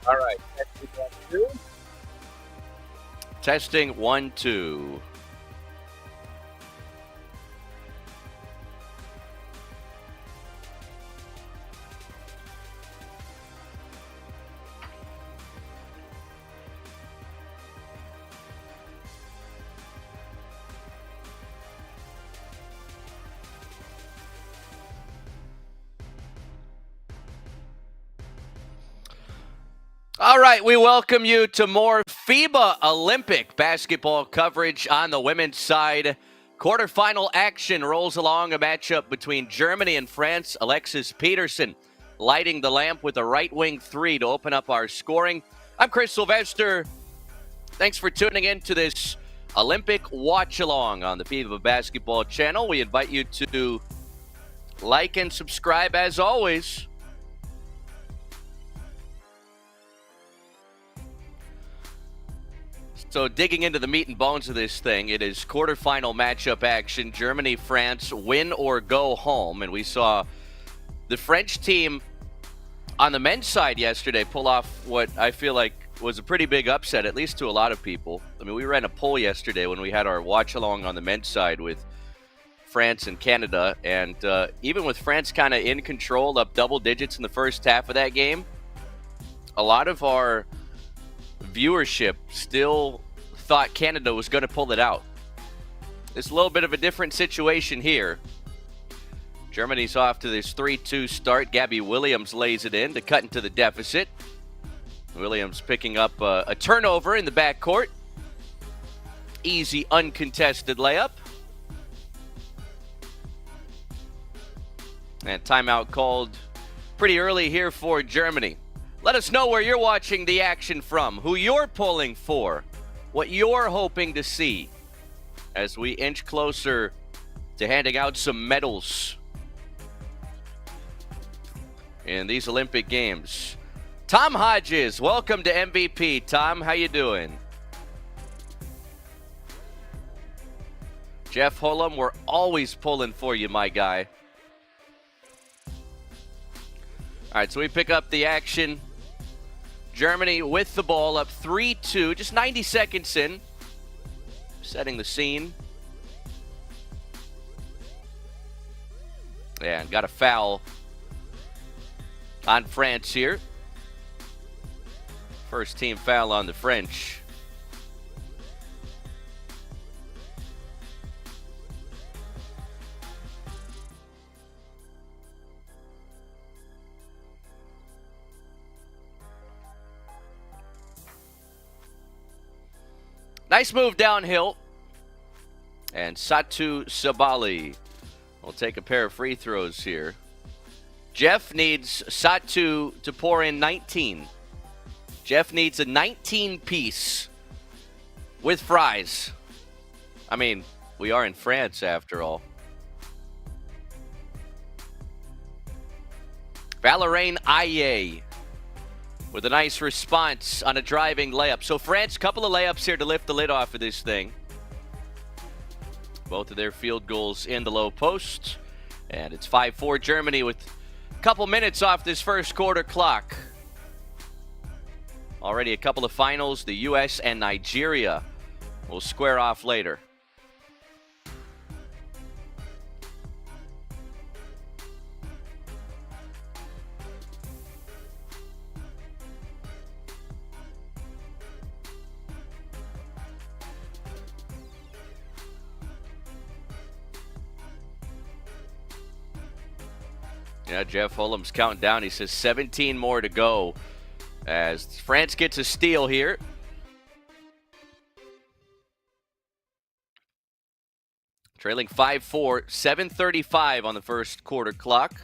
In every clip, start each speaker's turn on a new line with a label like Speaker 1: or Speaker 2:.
Speaker 1: All right. Testing 1, 2.
Speaker 2: Testing 1, 2. All right, we welcome you to more FIBA Olympic basketball coverage on the women's side. Quarterfinal action rolls along, a matchup between Germany and France. Alexis Peterson lighting the lamp with a right wing three to open up our scoring. I'm Chris Sylvester. Thanks for tuning in to this Olympic watch along on the FIBA basketball channel. We invite you to like and subscribe as always. So digging into the meat and bones of this thing, it is quarterfinal matchup action. Germany, France, win or go home. And we saw the French team on the men's side yesterday pull off what I feel like was a pretty big upset, at least to a lot of people. I mean, we ran a poll yesterday when we had our watch along on the men's side with France and Canada. And even with France kind of in control, up double digits in the first half of that game, a lot of our viewership still thought Canada was going to pull it out. It's a little bit of a different situation here. Germany's off to this 3-2 start. Gabby Williams lays it in to cut into the deficit. Williams picking up a turnover in the backcourt. Easy, uncontested layup. And timeout called pretty early here for Germany. Let us know where you're watching the action from, who you're pulling for, what you're hoping to see as we inch closer to handing out some medals in these Olympic Games. Tom Hodges, welcome to MVP. Tom, how you doing? Jeff Hullum, we're always pulling for you, my guy. All right, so we pick up the action. Germany with the ball up 3-2, just 90 seconds in. Setting the scene. And got a foul on France here. First team foul on the French. Nice move downhill. And Satu Sabali will take a pair of free throws here. Jeff needs Satu to pour in 19. Jeff needs a 19-piece with fries. I mean, we are in France after all. Valérien Aye with a nice response on a driving layup. So France, couple of layups here to lift the lid off of this thing. Both of their field goals in the low post. And it's 5-4 Germany with a couple minutes off this first quarter clock. Already a couple of finals. The U.S. and Nigeria will square off later. Yeah, Jeff Hullum's counting down. He says 17 more to go as France gets a steal here. Trailing 5-4, 7:35 on the first quarter clock.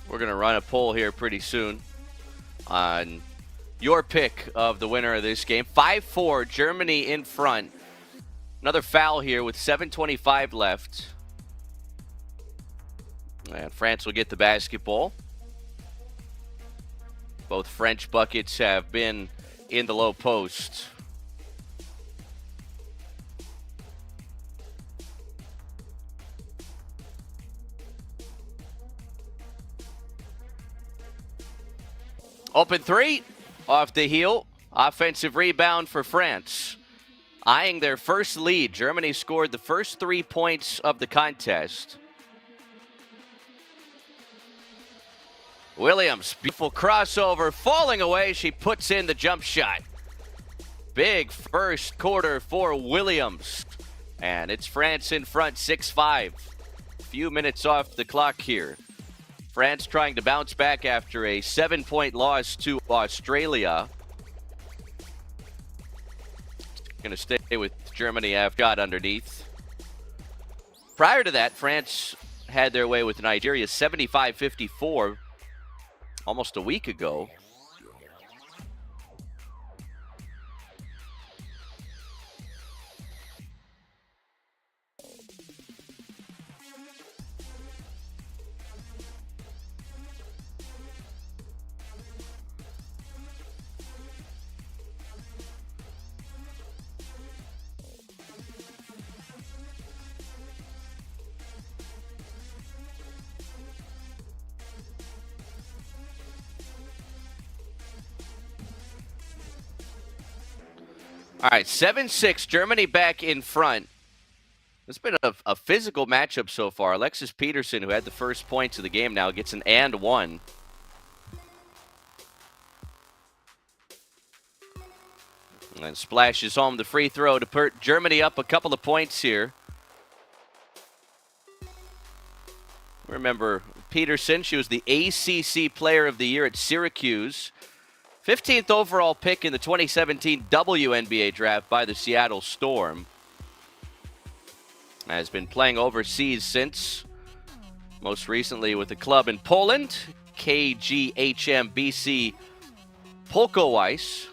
Speaker 2: We're going to run a poll here pretty soon on your pick of the winner of this game. 5-4, Germany in front. Another foul here with 7:25 left. And France will get the basketball. Both French buckets have been in the low post. Open three, off the heel. Offensive rebound for France. Eyeing their first lead. Germany scored the first 3 points of the contest. Williams, beautiful crossover, falling away. She puts in the jump shot. Big first quarter for Williams. And it's France in front, 6-5. Few minutes off the clock here. France trying to bounce back after a 7-point loss to Australia. Going to stay with Germany. I've got underneath. Prior to that, France had their way with Nigeria 75-54 almost a week ago. All right, 7-6, Germany back in front. It's been a physical matchup so far. Alexis Peterson, who had the first points of the game now, gets an and one. And splashes home the free throw to put Germany up a couple of points here. Remember, Peterson, she was the ACC Player of the Year at Syracuse. 15th overall pick in the 2017 WNBA draft by the Seattle Storm. Has been playing overseas since, most recently with a club in Poland, KGHM BC Polkoweiss.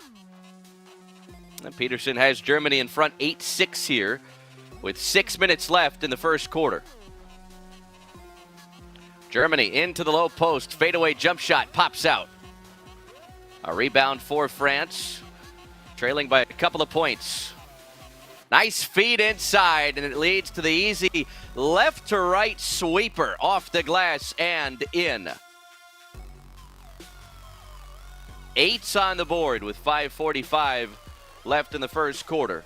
Speaker 2: And Peterson has Germany in front 8-6 here with 6 minutes left in the first quarter. Germany into the low post, fadeaway jump shot pops out. A rebound for France, trailing by a couple of points. Nice feed inside, and it leads to the easy left-to-right sweeper off the glass and in. 8's on the board with 5:45 left in the first quarter.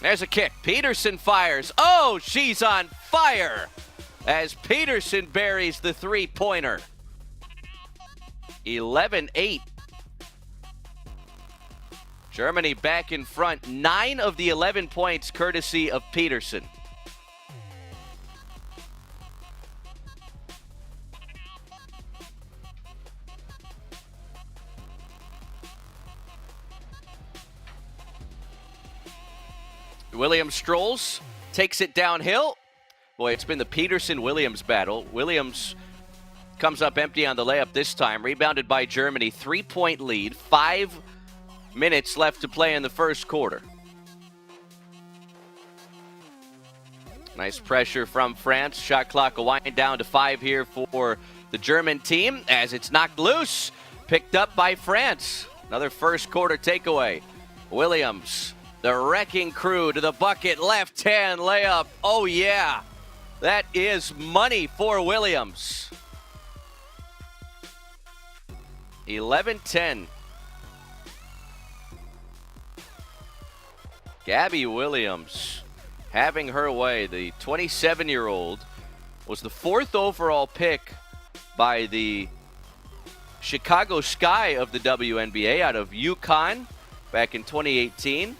Speaker 2: There's a kick. Peterson fires. Oh, she's on fire as Peterson buries the three-pointer. 11-8. Germany back in front. 9 of the 11 points courtesy of Peterson. Williams strolls, takes it downhill. Boy, it's been the Peterson-Williams battle. Williams comes up empty on the layup this time. Rebounded by Germany. 3-point lead. 5 minutes left to play in the first quarter. Nice pressure from France. Shot clock will wind down to 5 here for the German team as it's knocked loose. Picked up by France. Another first quarter takeaway. Williams, the wrecking crew to the bucket, left-hand layup. Oh, yeah. That is money for Williams. 11-10. Gabby Williams having her way. The 27-year-old was the 4th overall pick by the Chicago Sky of the WNBA out of UConn back in 2018.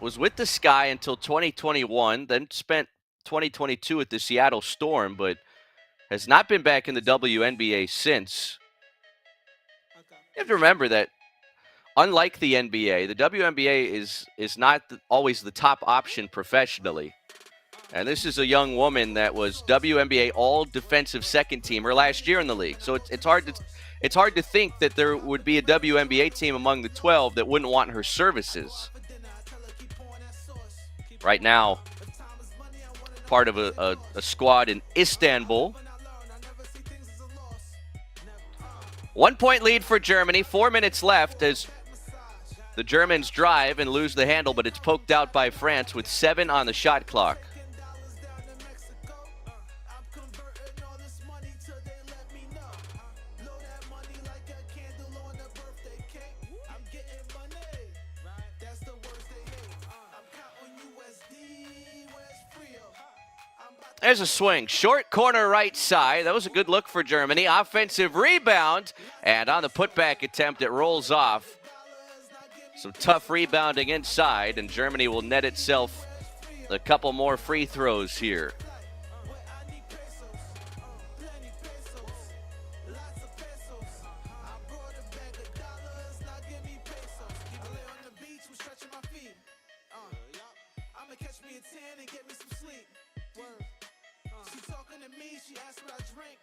Speaker 2: Was with the Sky until 2021, then spent 2022 at the Seattle Storm, but has not been back in the WNBA since. You have to remember that, unlike the NBA, the WNBA is not always the top option professionally. And this is a young woman that was WNBA all-defensive second teamer last year in the league. So it's hard it's hard to think that there would be a WNBA team among the 12 that wouldn't want her services. Right now, part of a squad in Istanbul. 1 point lead for Germany. 4 minutes left as the Germans drive and lose the handle, but it's poked out by France with 7 on the shot clock. There's a swing. Short corner right side. That was a good look for Germany. Offensive rebound. And on the putback attempt, it rolls off. Some tough rebounding inside, and Germany will net itself a couple more free throws here. She asked what I drink,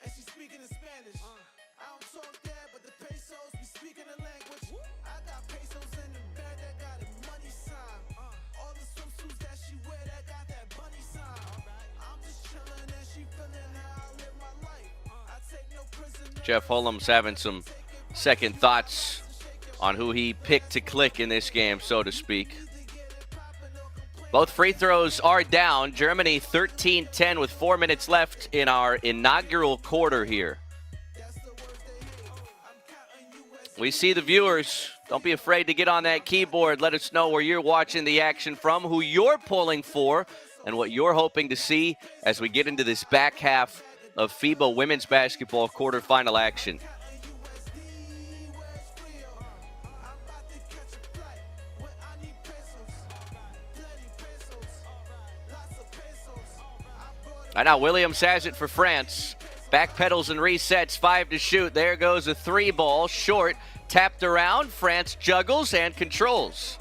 Speaker 2: and she's speaking in Spanish. I don't talk that, but the pesos be speaking the language. I got pesos in the bag that got a money sign. All the swimsuits that she wear that got that bunny sign. I'm just chilling and she feeling how I live my life. I take no prisoners. Jeff Holmes having some second thoughts on who he picked to click in this game, so to speak. Both free throws are down. Germany 13-10 with 4 minutes left in our inaugural quarter here. We see the viewers. Don't be afraid to get on that keyboard. Let us know where you're watching the action from, who you're pulling for, and what you're hoping to see as we get into this back half of FIBA women's basketball quarterfinal action. And now Williams has it for France. Backpedals and resets, 5 to shoot. There goes a 3-ball, short, tapped around. France juggles and controls.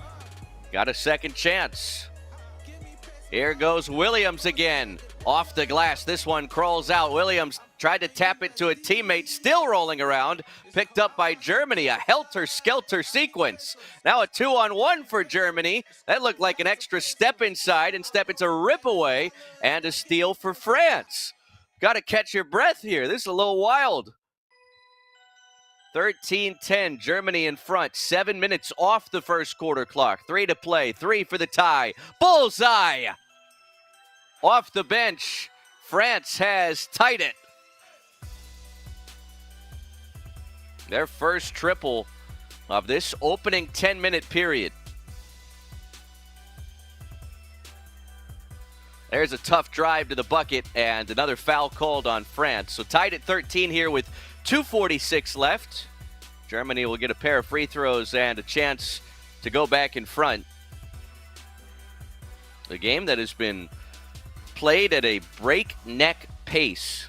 Speaker 2: Got a second chance. Here goes Williams again. Off the glass, this one crawls out. Williams tried to tap it to a teammate, still rolling around. Picked up by Germany, a helter-skelter sequence. Now a 2-on-1 for Germany. That looked like an extra step inside. Instead, it's a rip away and a steal for France. Got to catch your breath here. This is a little wild. 13-10, Germany in front. 7 minutes off the first quarter clock. 3 to play, 3 for the tie. Bullseye! Off the bench, France has tied it. Their first triple of this opening 10-minute period. There's a tough drive to the bucket and another foul called on France. So tied at 13 here with 2:46 left. Germany will get a pair of free throws and a chance to go back in front. The game that has been played at a breakneck pace.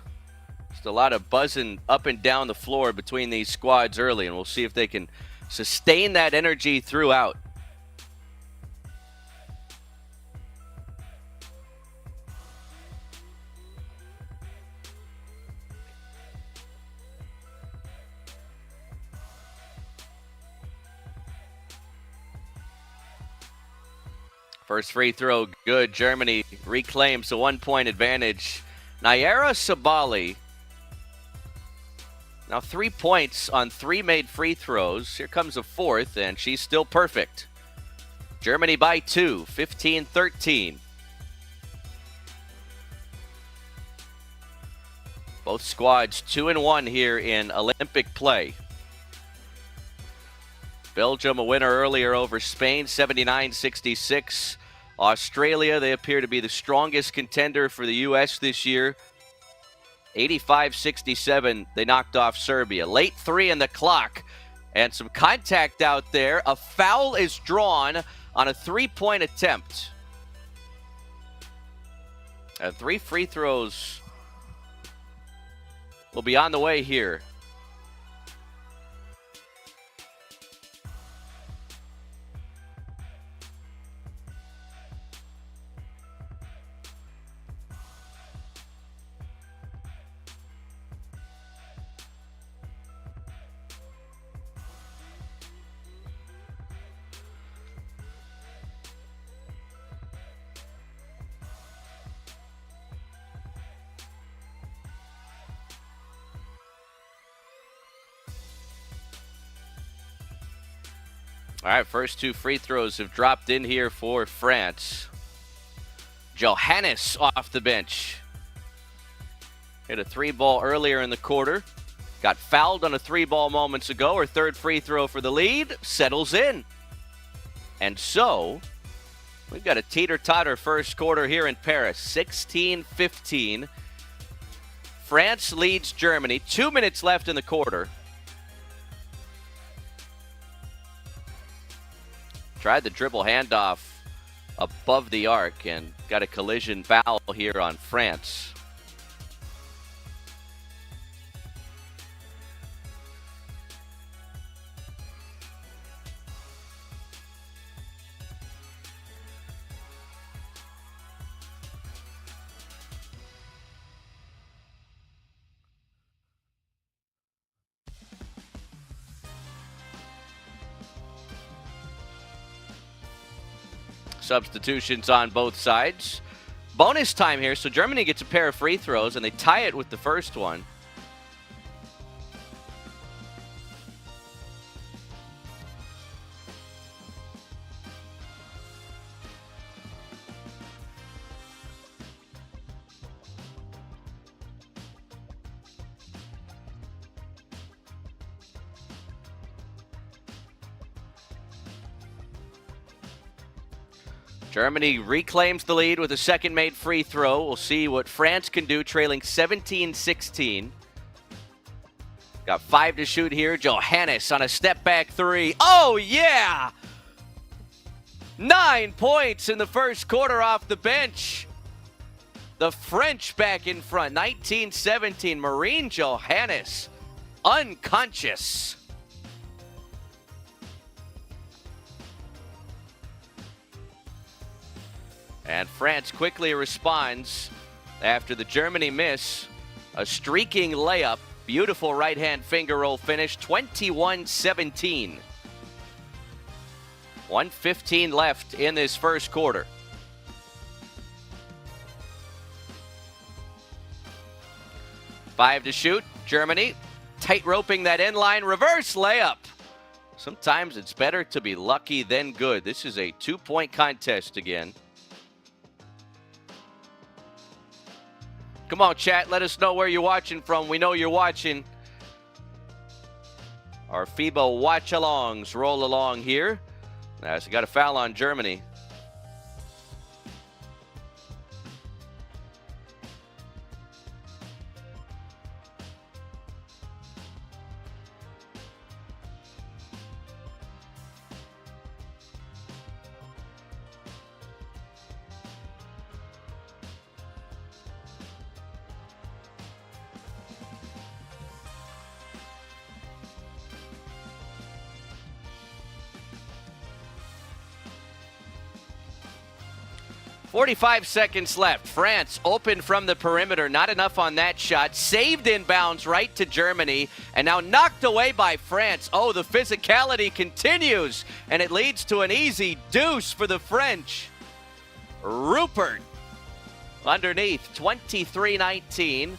Speaker 2: Just a lot of buzzing up and down the floor between these squads early, and we'll see if they can sustain that energy throughout. First free throw, good. Germany reclaims a 1-point advantage. Nayara Sabali, now 3 points on 3 made free throws. Here comes a fourth, and she's still perfect. Germany by 2, 15-13. Both squads 2-1 here in Olympic play. Belgium a winner earlier over Spain, 79-66. Australia, they appear to be the strongest contender for the U.S. this year. 85-67, they knocked off Serbia. Late 3 in the clock, and some contact out there. A foul is drawn on a 3-point attempt. 3 free throws will be on the way here. All right, first two free throws have dropped in here for France. Johannes off the bench. Hit a three ball earlier in the quarter. Got fouled on a three ball moments ago. Her third free throw for the lead settles in. And so, we've got a teeter-totter first quarter here in Paris. 16-15. France leads Germany. 2 minutes left in the quarter. Tried the dribble handoff above the arc and got a collision foul here on France. Substitutions on both sides. Bonus time here, so Germany gets a pair of free throws, and they tie it with the first one. Germany reclaims the lead with a second made free throw. We'll see what France can do, trailing 17-16. Got 5 to shoot here. Johannes on a step back three. Oh, yeah! 9 points in the first quarter off the bench. The French back in front. 19-17. Marine Johannes unconscious. And France quickly responds after the Germany miss. A streaking layup. Beautiful right-hand finger roll finish. 21-17. 1:15 left in this first quarter. Five to shoot. Germany tight roping that end line. Reverse layup. Sometimes it's better to be lucky than good. This is a 2-point contest again. Come on, chat. Let us know where you're watching from. We know you're watching. Our FIBA watch-alongs roll along here. So got a foul on Germany. .45 seconds left. France open from the perimeter. Not enough on that shot. Saved inbounds right to Germany. And now knocked away by France. Oh, the physicality continues. And it leads to an easy deuce for the French. Rupert underneath. 23-19.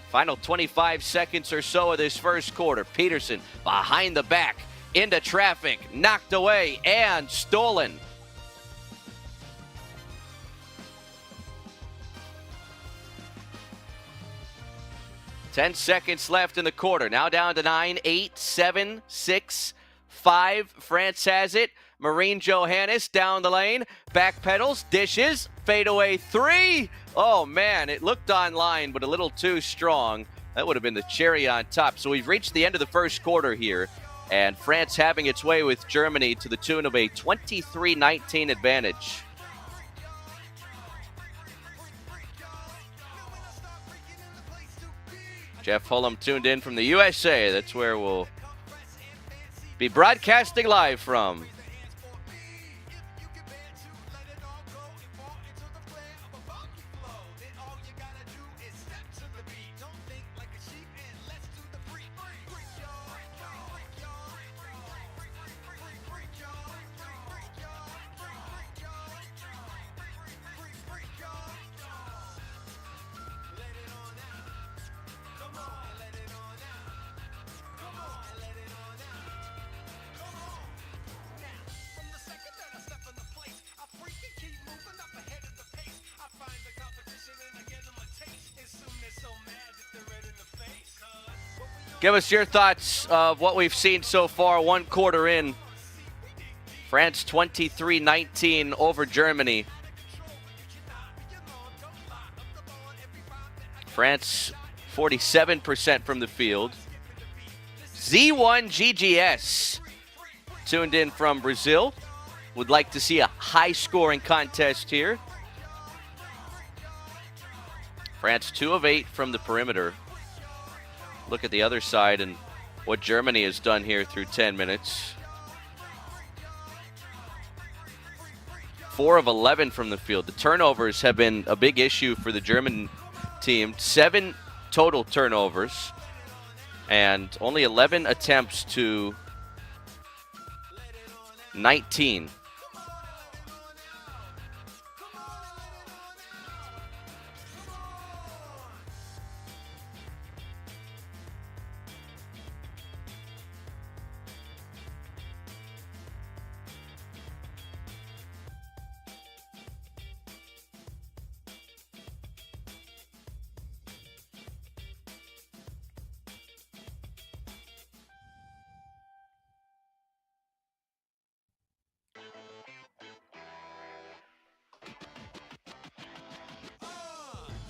Speaker 2: Final 25 seconds or so of this first quarter. Peterson behind the back. Into traffic. Knocked away and stolen. 10 seconds left in the quarter. Now down to 9, 8, 7, 6, 5. France has it. Marine Johannes down the lane. Back pedals, dishes, fadeaway three. Oh, man, it looked online, but a little too strong. That would have been the cherry on top. So we've reached the end of the first quarter here, and France having its way with Germany to the tune of a 23-19 advantage. Jeff Hullum tuned in from the USA. That's where we'll be broadcasting live from. Give us your thoughts of what we've seen so far, one quarter in. France 23-19 over Germany. France 47% from the field. Z1 GGS tuned in from Brazil. Would like to see a high-scoring contest here. France 2 of 8 from the perimeter. Look at the other side and what Germany has done here through 10 minutes. 4 of 11 from the field. The turnovers have been a big issue for the German team. 7 total turnovers and only 11 attempts to 19.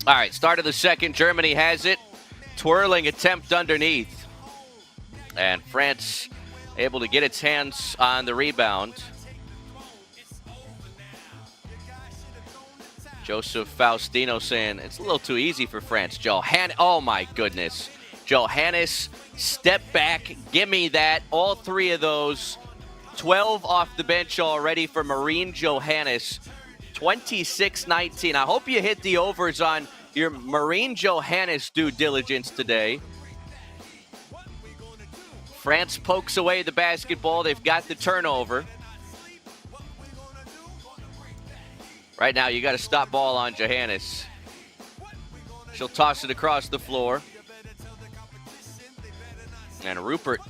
Speaker 2: All right, start of the second. Germany has it. Twirling attempt underneath. And France able to get its hands on the rebound. Joseph Faustino saying it's a little too easy for France. Oh my goodness. Johannes, step back, give me that. All 3 of those. 12 off the bench already for Marine Johannes. 26-19. I hope you hit the overs on your Marine Johannes due diligence today. France pokes away the basketball. They've got the turnover. Right now, you got to stop ball on Johannes. She'll toss it across the floor. And Rupert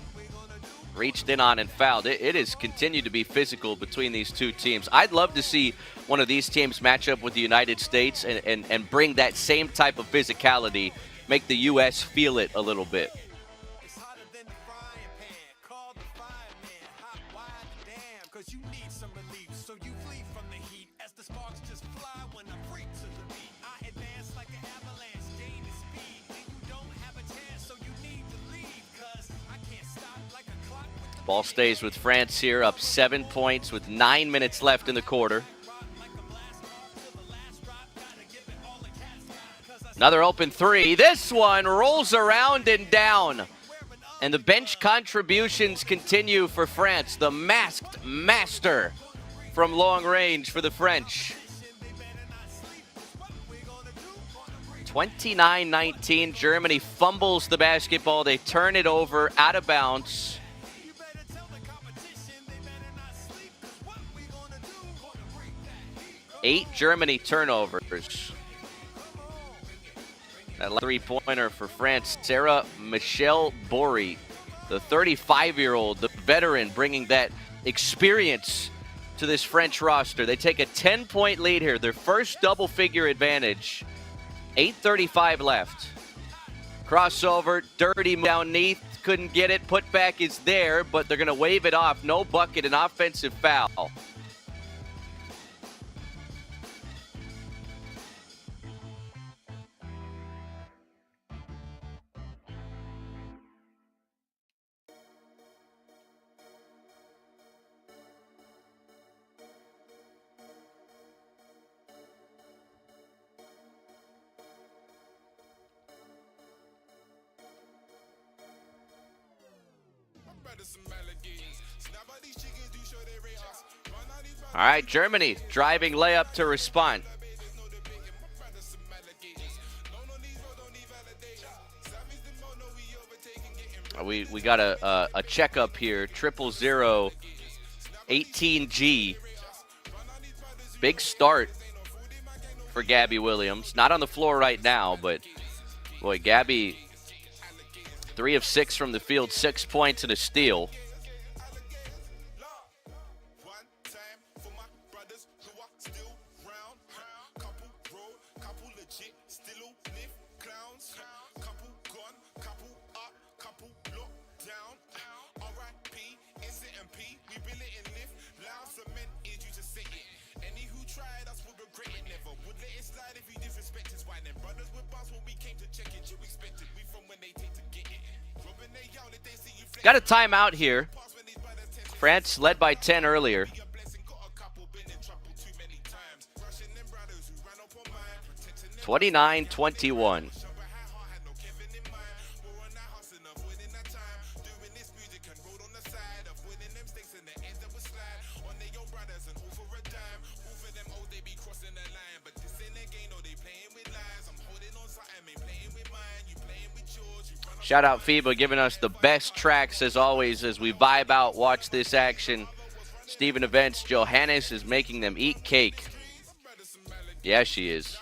Speaker 2: reached in on and fouled. It has continued to be physical between these two teams. I'd love to see one of these teams match up with the United States and bring that same type of physicality, make the U.S. feel it a little bit. Ball stays with France here, up 7 points with 9 minutes left in the quarter. Another open 3. This one rolls around and down. And the bench contributions continue for France. The masked master from long range for the French. 29-19. Germany fumbles the basketball. They turn it over out of bounds. 8 Germany turnovers. That 3-pointer for France. Sarah Michelle Bory, the 35-year-old, the veteran, bringing that experience to this French roster. They take a 10-point lead here, their first double-figure advantage. 8:35 left. Crossover, dirty down Neath, couldn't get it. Putback is there, but they're going to wave it off. No bucket, an offensive foul. All right, Germany driving layup to respond. We got a checkup here. 000 18G. Big start for Gabby Williams. Not on the floor right now, but boy, Gabby 3 of 6 from the field, 6 points and a steal. Got a timeout here. France led by 10 earlier. (29-21). Shout out FIBA giving us the best tracks as always as we vibe out, watch this action. Steven Events, Johannes is making them eat cake. Yeah, she is.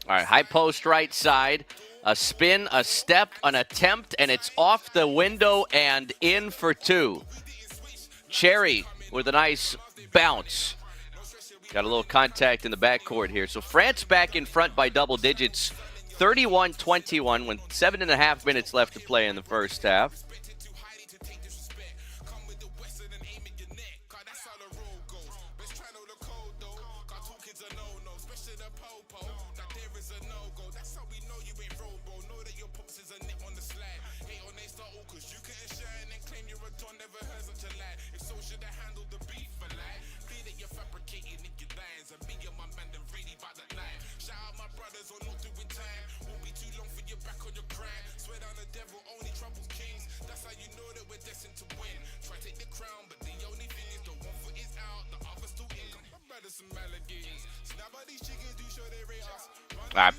Speaker 2: All right, high post right side. A spin, a step, an attempt, and it's off the window and in for two. Cherry with a nice bounce. Got a little contact in the backcourt here. So France back in front by double digits, 31-21, with 7.5 minutes left to play in the first half.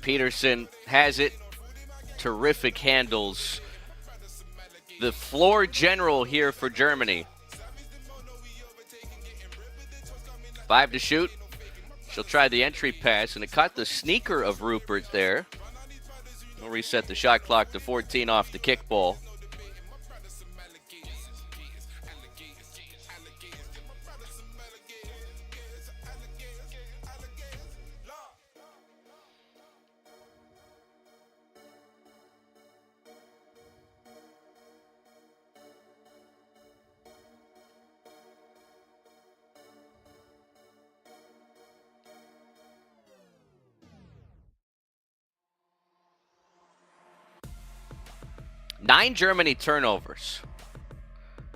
Speaker 2: Peterson has it. Terrific handles. The floor general here for Germany. 5 to shoot. She'll try the entry pass, and it caught the sneaker of Rupert there. We'll reset the shot clock to 14 off the kickball. Nine Germany turnovers.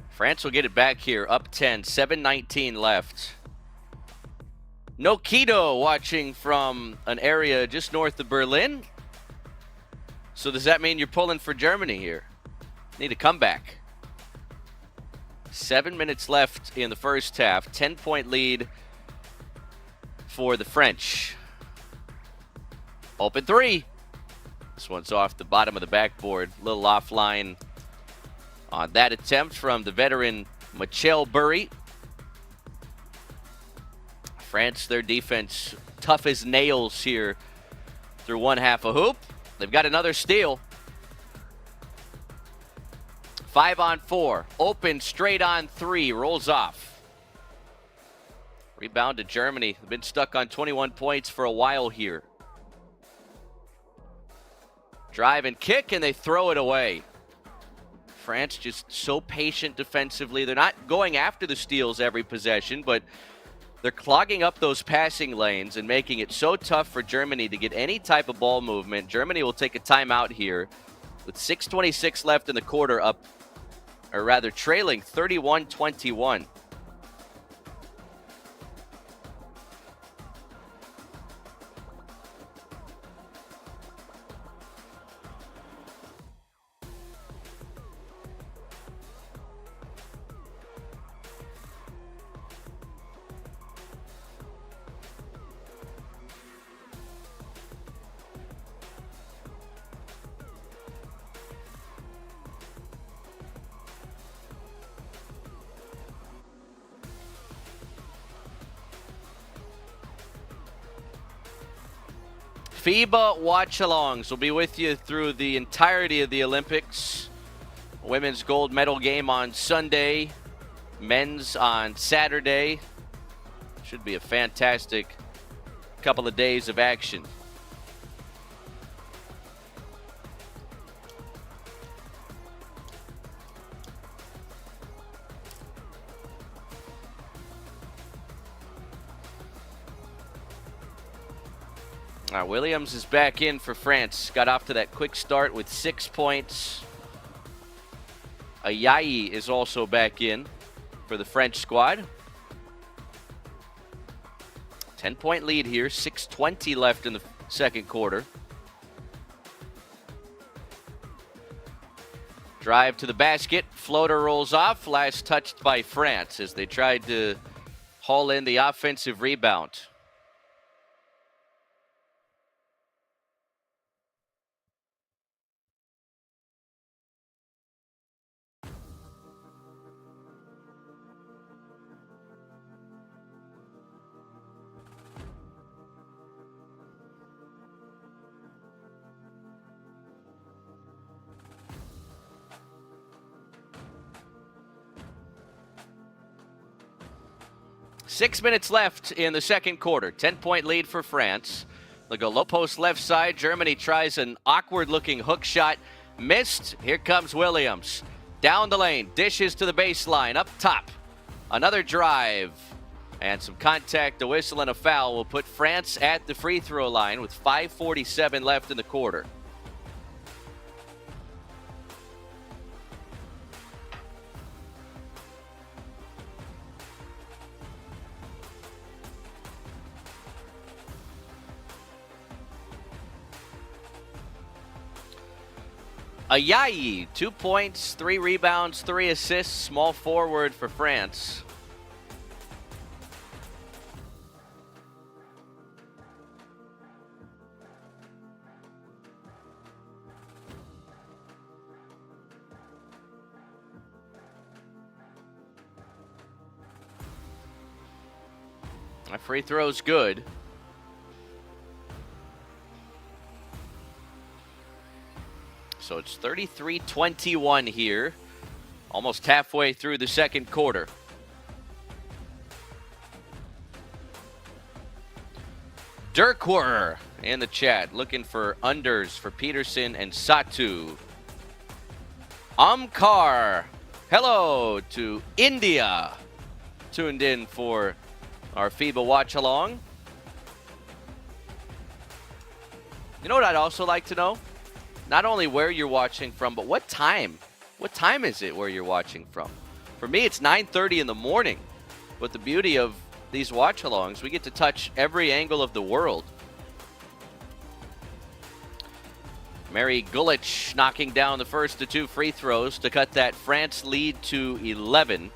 Speaker 2: France will get it back here, up 10, 7:19 left. Nokido watching from an area just north of Berlin. So does that mean you're pulling for Germany here? Need a comeback. 7 minutes left in the first half. 10-point lead for the French. Open three. This one's off the bottom of the backboard. Little offline on that attempt from the veteran Michelle Burry. France, their defense, tough as nails here through one half a hoop. They've got another steal. 5-on-4. Open, straight on three. Rolls off. Rebound to Germany. They've been stuck on 21 points for a while here. Drive and kick, and they throw it away. France just so patient defensively. They're not going after the steals every possession, but they're clogging up those passing lanes and making it so tough for Germany to get any type of ball movement. Germany will take a timeout here with 6:26 left in the quarter, up, or rather trailing 31-21. FIBA watch-alongs will be with you through the entirety of the Olympics. Women's gold medal game on Sunday, men's on Saturday. Should be a fantastic couple of days of action. Williams is back in for France. Got off to that quick start with 6 points. Ayayi is also back in for the French squad. 10-point lead here. 6:20 left in the second quarter. Drive to the basket. Floater rolls off. Last touched by France as they tried to haul in the offensive rebound. Six minutes left in the second quarter. 10-point lead for France. They'll go low post left side. Germany tries an awkward-looking hook shot. Missed. Here comes Williams. Down the lane. Dishes to the baseline. Up top. Another drive. And some contact. A whistle and a foul will put France at the free throw line with 5:47 left in the quarter. Ayayi, 2 points, 3 rebounds, 3 assists, small forward for France. My free throw's good. So it's 33-21 here, almost halfway through the second quarter. Dirkwar in the chat looking for unders for Peterson and Satu. Amkar, hello to India, tuned in for our FIBA watch along. You know what I'd also like to know? Not only where you're watching from, but what time. What time is it where you're watching from? For me, it's 9:30 in the morning. But the beauty of these watch-alongs, we get to touch every angle of the world. Mary Gulich knocking down the first of 2 free throws to cut that France lead to 11.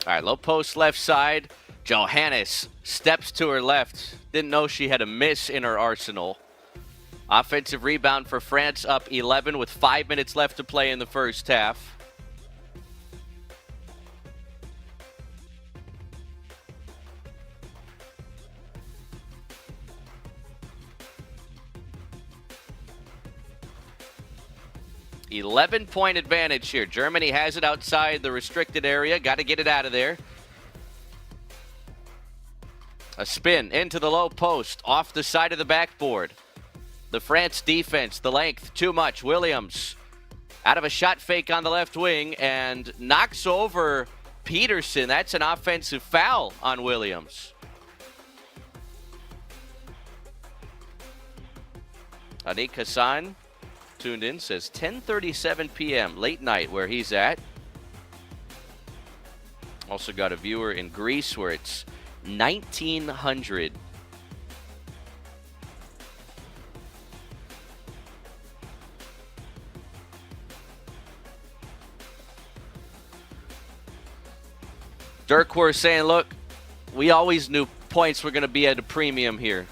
Speaker 2: All right, low post left side. Johannes steps to her left. Didn't know she had a miss in her arsenal. Offensive rebound for France, up 11 with 5 minutes left to play in the first half. $11-point advantage here. Germany has it outside the restricted area. Got to get it out of there. A spin into the low post, off the side of the backboard. The France defense, the length, too much. Williams out of a shot fake on the left wing and knocks over Peterson. That's an offensive foul on Williams. Anik Hassan tuned in, says 10:37 p.m. late night where he's at. Also got a viewer in Greece where it's 1900 Dirk were saying, look, we always knew points were going to be at a premium here.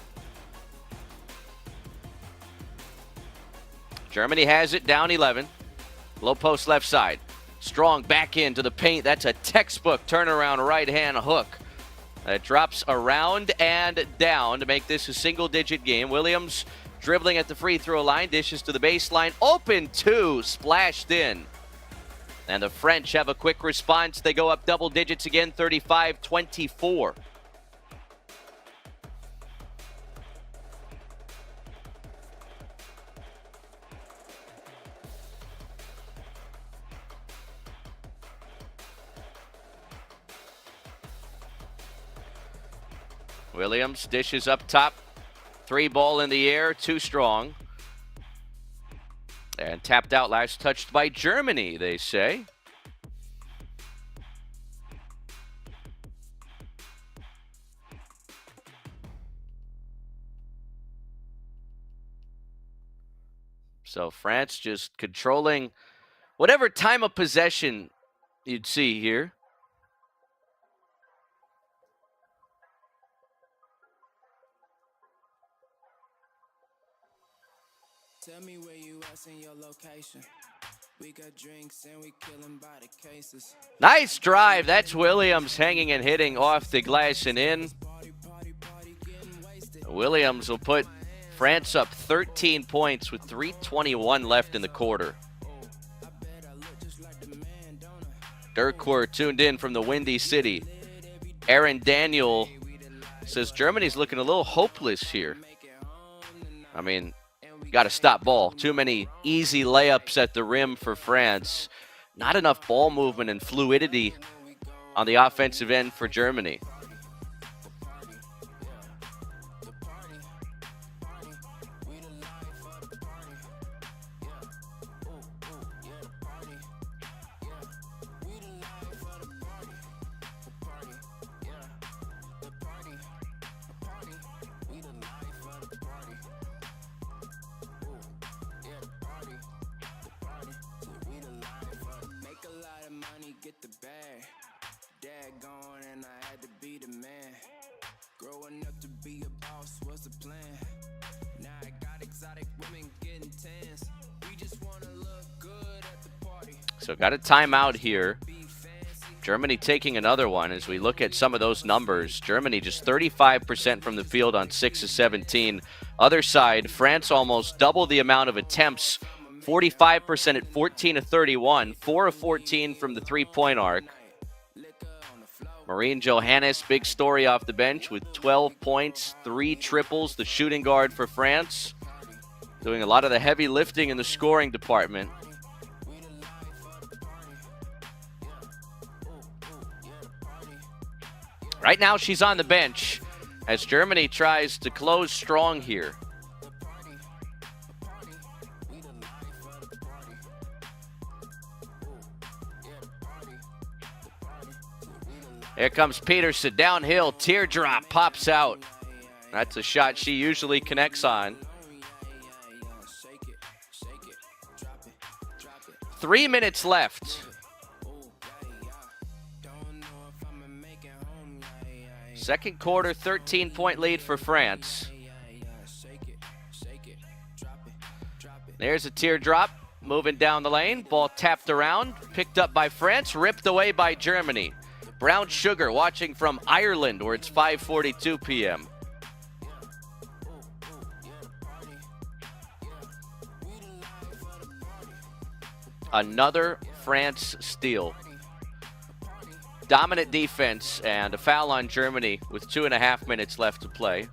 Speaker 2: Germany has it, down 11. Low post left side. Strong back into the paint. That's a textbook turnaround right-hand hook. That drops around and down to make this a single-digit game. Williams dribbling at the free throw line, dishes to the baseline. Open two, splashed in. And the French have a quick response. They go up double digits again, 35-24. Williams dishes up top. Three ball in the air, too strong. And tapped out, last touched by Germany, they say. So France just controlling whatever time of possession you'd see here.
Speaker 1: Tell me where you at in your location. We got drinks and we killing by the cases.
Speaker 2: Nice drive. That's Williams hanging and hitting off the glass and in. Williams will put France up 13 points with 3:21 left in the quarter. Dirk were tuned in from the Windy City. Aaron Daniel says Germany's looking a little hopeless here. I mean, got to stop ball. Too many easy layups at the rim for France. Not enough ball movement and fluidity on the offensive end for Germany.
Speaker 1: Get the bag, dad gone and I had to be the man. Growing up to be a boss was the plan. Now I got exotic women getting tans. We just wanna look good at the party.
Speaker 2: So got a timeout here. Germany taking another one as we look at some of those numbers. Germany just 35% from the field on 6 of 17. Other side, France almost double the amount of attempts. 45% at 14 of 31, 4 of 14 from the three-point arc. Marine Johannes, big story off the bench with 12 points, 3 triples, the shooting guard for France. Doing a lot of the heavy lifting in the scoring department. Right now she's on the bench as Germany tries to close strong here. Here comes Peterson, downhill, teardrop, pops out. That's a shot she usually connects on. 3 minutes left. Second quarter, 13-point lead for France. There's a teardrop, moving down the lane. Ball tapped around, picked up by France, ripped away by Germany. Brown Sugar watching from Ireland where it's 5:42 p.m. Another France steal. Dominant defense and a foul on Germany with 2.5 minutes left to play.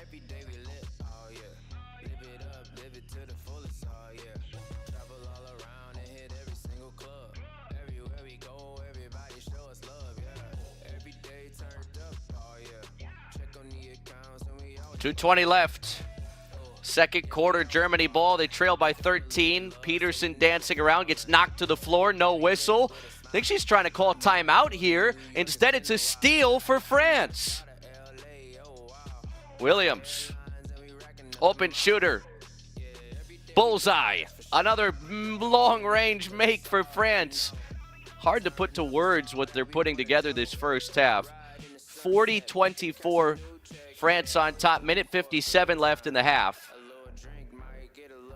Speaker 1: Every day we live, oh yeah. Live it up, live it to the fullest, oh yeah. Travel all around and hit every single club. Everywhere we go, everybody show us love, yeah. Every day turned up, oh yeah. Check on the accounts and we always
Speaker 2: 2:20 left. Second quarter, Germany ball. They trail by 13. Peterson dancing around, gets knocked to the floor. No whistle. I think she's trying to call timeout here. Instead, it's a steal for France. Williams. Open shooter. Bullseye. Another long-range make for France. Hard to put to words what they're putting together this first half. 40-24, France on top. Minute 57 left in the half.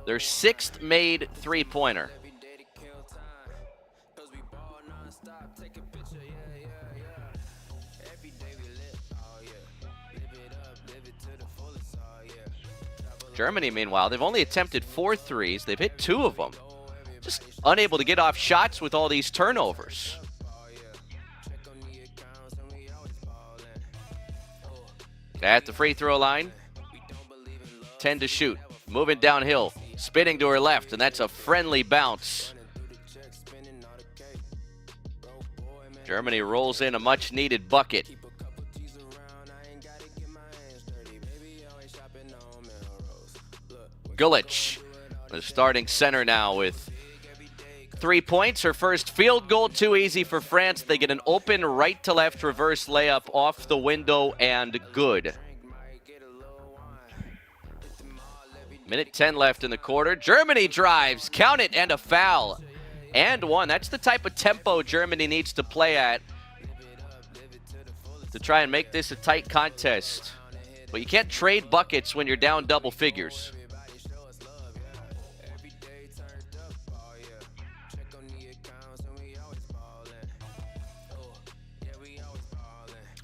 Speaker 2: Their sixth made three-pointer. Germany, meanwhile, they've only attempted 4 threes. They've hit 2 of them. Just unable to get off shots with all these turnovers. At the free throw line, 10 to shoot. Moving downhill, spinning to her left, and that's a friendly bounce. Germany rolls in a much-needed bucket. Gulic, the starting center now with 3 points. Her first field goal, too easy for France. They get an open right-to-left reverse layup off the window and good. Minute 10 left in the quarter. Germany drives, count it, and a foul. And one. That's the type of tempo Germany needs to play at to try and make this a tight contest. But you can't trade buckets when you're down double figures.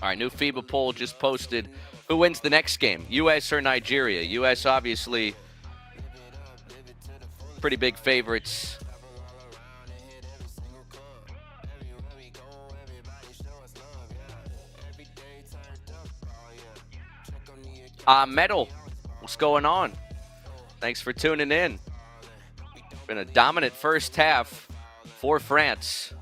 Speaker 2: All right, new FIBA poll just posted. Who wins the next game, U.S. or Nigeria? U.S. obviously pretty big favorites. Medal, what's going on? Thanks for tuning in. Been a dominant first half for France.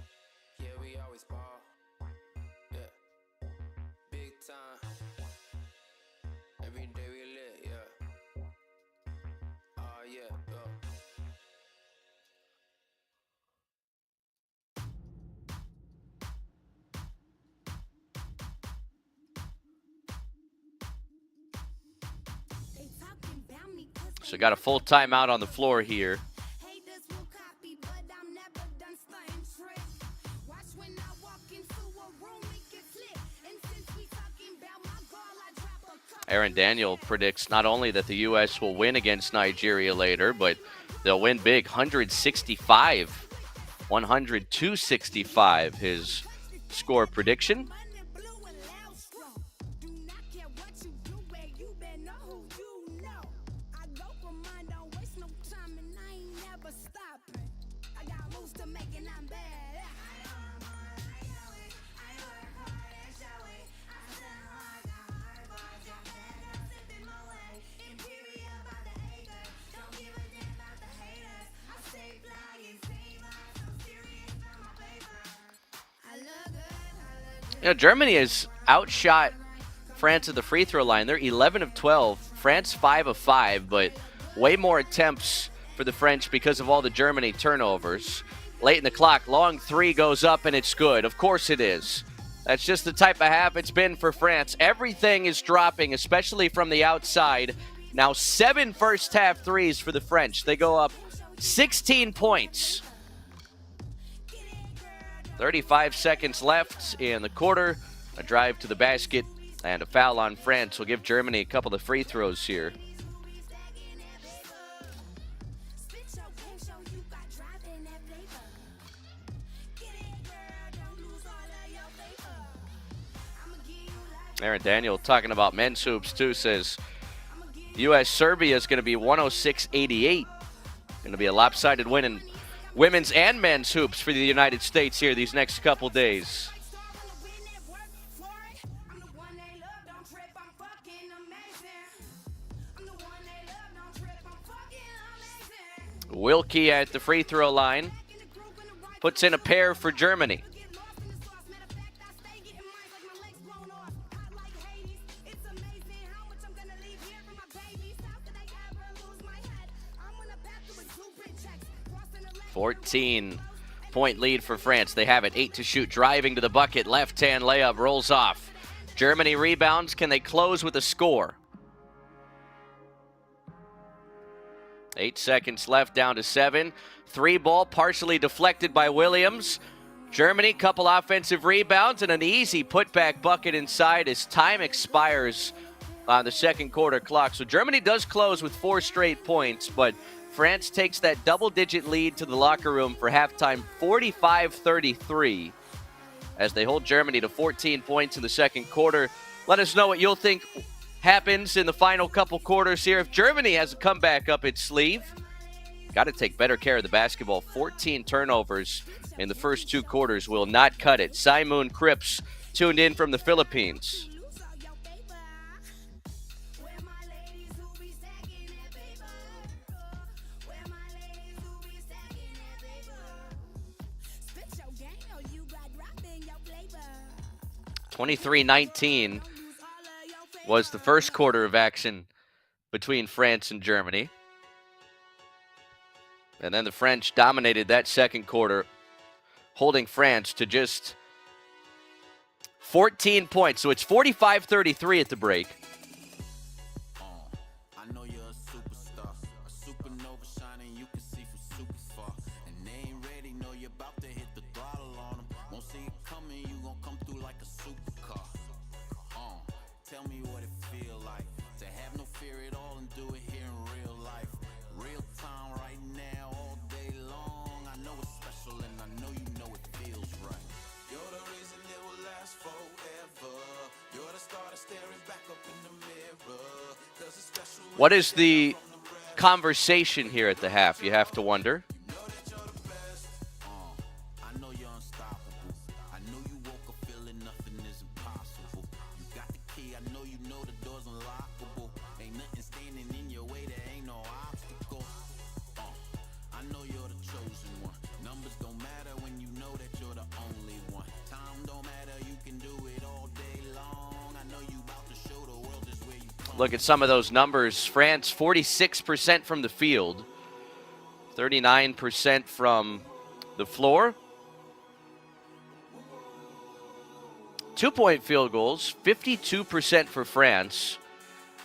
Speaker 2: So got a full timeout on the floor here. Aaron Daniel predicts not only that the U.S. will win against Nigeria later, but they'll win big, 165, his score prediction. You know, Germany has outshot France at the free throw line. They're 11 of 12. France 5 of 5, but way more attempts for the French because of all the Germany turnovers. Late in the clock, long three goes up, and it's good. Of course it is. That's just the type of half it's been for France. Everything is dropping, especially from the outside. Now 7 first half threes for the French. They go up 16 points. 35 seconds left in the quarter. A drive to the basket and a foul on France will give Germany a couple of free throws here. Aaron Daniel talking about men's hoops too, says U.S.-Serbia is going to be 106-88. Going to be a lopsided win in women's and men's hoops for the United States here these next couple days. Wilkie at the free throw line puts in a pair for Germany. 14-point lead for France. They have it. 8 to shoot. Driving to the bucket. Left-hand layup. Rolls off. Germany rebounds. Can they close with a score? 8 seconds left, down to 7. 3 ball partially deflected by Williams. Germany, couple offensive rebounds and an easy putback bucket inside as time expires on the second quarter clock. So Germany does close with 4 straight points, but France takes that double-digit lead to the locker room for halftime, 45-33, as they hold Germany to 14 points in the second quarter. Let us know what you'll think happens in the final couple quarters here. If Germany has a comeback up its sleeve, got to take better care of the basketball. 14 turnovers in the first 2 quarters will not cut it. Simon Cripps tuned in from the Philippines. (23-19) was the first quarter of action between France and Germany. And then the French dominated that second quarter, holding France to just 14 points. So it's 45-33 at the break.
Speaker 1: I know you're a superstar, a supernova shining, you can see from super far. And they ain't ready, know you're about to hit the throttle on them. Won't see it coming, you gon' come through like a supercar. Tell me what it feel like to have no fear at all and do it here in real life. Real time right now, all day long. I know it's special and I know you know it feels right. You're the reason it will last forever. You're the star that's staring back up in the mirror. 'Cause it's special.
Speaker 2: What is the conversation here at the half, you have to wonder?
Speaker 1: I know you're unstoppable. I know you woke up feeling nothing is impossible. You got the key, I know you know the door's unlockable. Ain't nothing standing in your way, there ain't no obstacle. I know you're the chosen one. Numbers don't matter when you know that you're the only one. Time don't matter, you can do it all day long. I know you about to show the world just where you come.
Speaker 2: Look at some of those numbers. France, 46% from the field, 39% from the floor. 2-point field goals, 52% for France.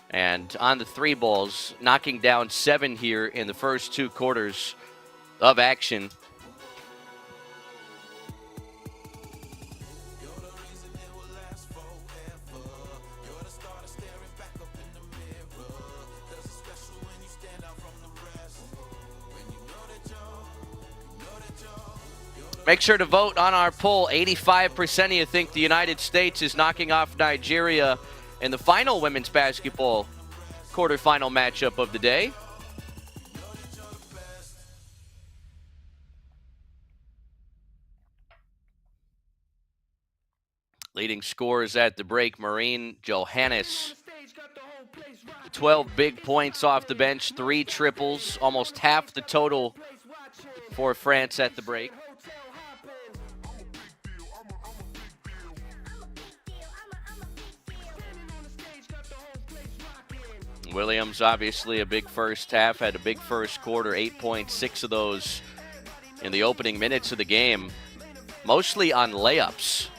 Speaker 2: And on the 3 balls, knocking down 7 here in the first 2 quarters of action. Make sure to vote on our poll. 85% of you think the United States is knocking off Nigeria in the final women's basketball quarterfinal matchup of the day. Leading scorers at the break, Maureen Johannes. 12 big points off the bench, 3 triples, almost half the total for France at the break. Williams, obviously a big first half, had a big first quarter, 8 points, 6 of those in the opening minutes of the game, mostly on layups.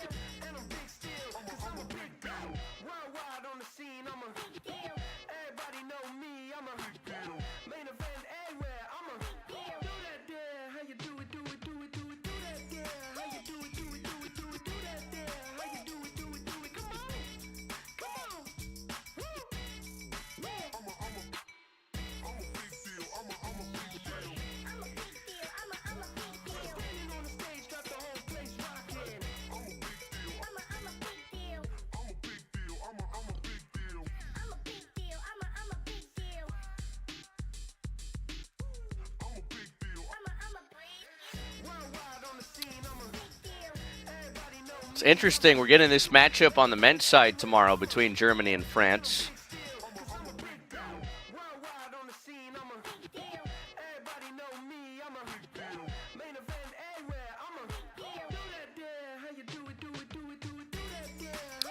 Speaker 2: It's interesting, we're getting this matchup on the men's side tomorrow between Germany and France.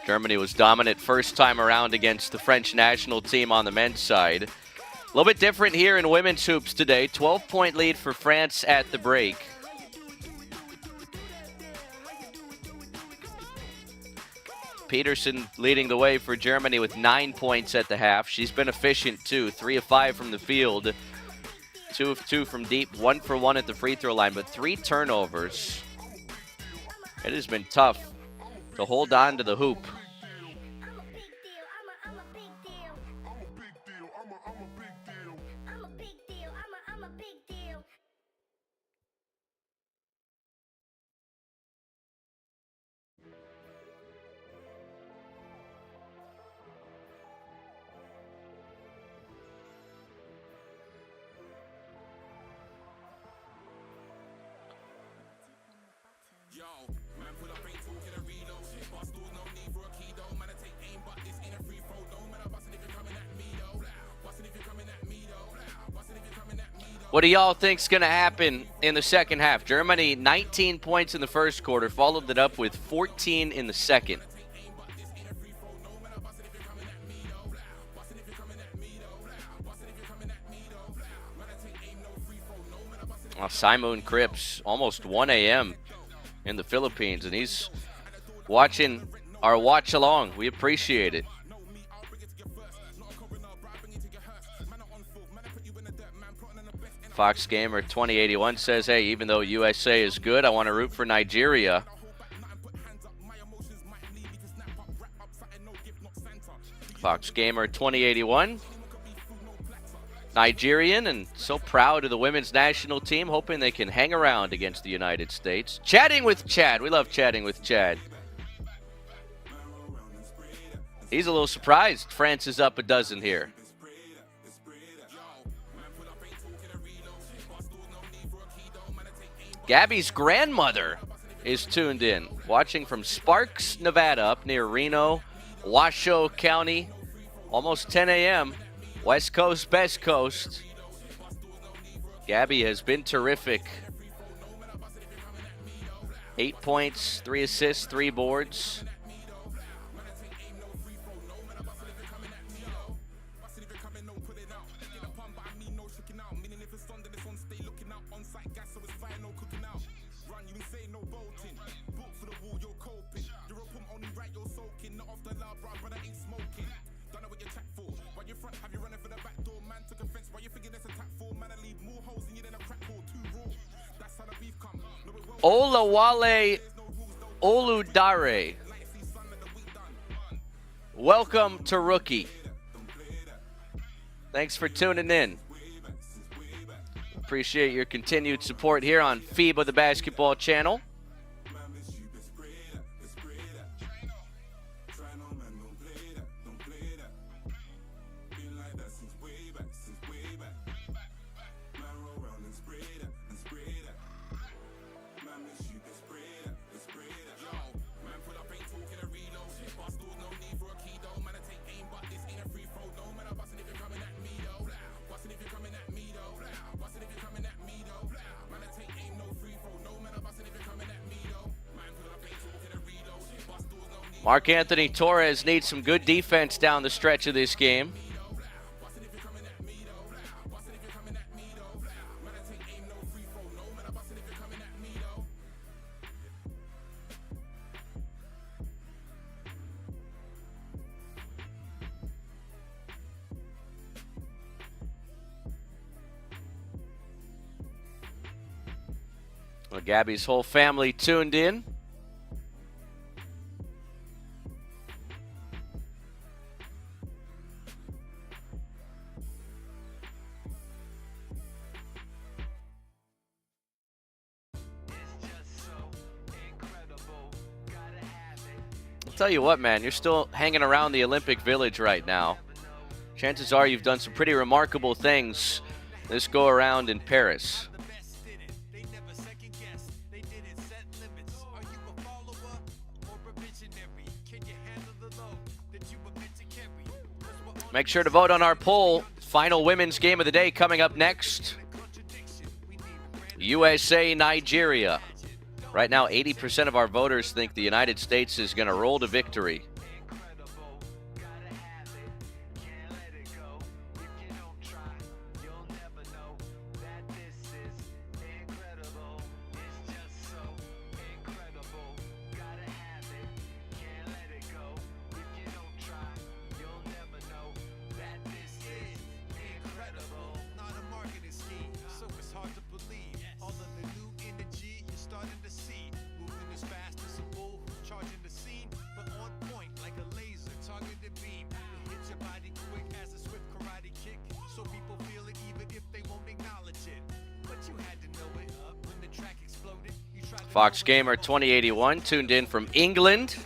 Speaker 2: Germany was dominant first time around against the French national team on the men's side. A little bit different here in women's hoops today. 12-point lead for France at the break. Peterson leading the way for Germany with 9 points at the half. She's been efficient too. 3 of 5 from the field. 2 of 2 from deep. 1 for 1 at the free throw line, but 3 turnovers. It has been tough to hold on to the hoop. What do y'all think's going to happen in the second half? Germany, 19 points in the first quarter, followed it up with 14 in the second. Well, Simon Cripps, almost 1 a.m. in the Philippines, and he's watching our watch along. We appreciate it. Fox Gamer 2081 says, hey, even though USA is good, I want to root for Nigeria. Fox Gamer 2081. Nigerian and so proud of the women's national team, hoping they can hang around against the United States. Chatting with Chad. We love chatting with Chad. He's a little surprised France is up a dozen here. Gabby's grandmother is tuned in, watching from Sparks, Nevada, up near Reno, Washoe County, almost 10 a.m., West Coast, Best Coast. Gabby has been terrific. 8 points, 3 assists, 3 boards. Olawale Oludare. Welcome to Rookie. Thanks for tuning in. Appreciate your continued support here on FIBA, the basketball channel. Mark Anthony Torres needs some good defense down the stretch of this game. Well, Gabby's whole family tuned in. Tell you what, man, you're still hanging around the Olympic Village right now. Chances are you've done some pretty remarkable things this go around in Paris. Make sure to vote on our poll. Final women's game of the day coming up next. USA, Nigeria. Right now, 80% of our voters think the United States is going to roll to victory. Fox Gamer 2081 tuned in from England.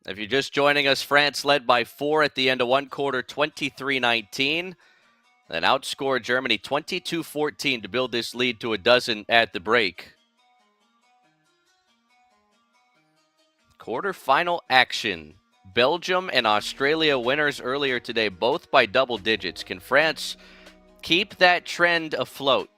Speaker 2: If you're just joining us, France led by 4 at the end of one quarter, 23-19. Then outscored Germany 22-14 to build this lead to a dozen at the break. Quarterfinal action. Belgium and Australia winners earlier today, both by double digits. Can France keep that trend afloat?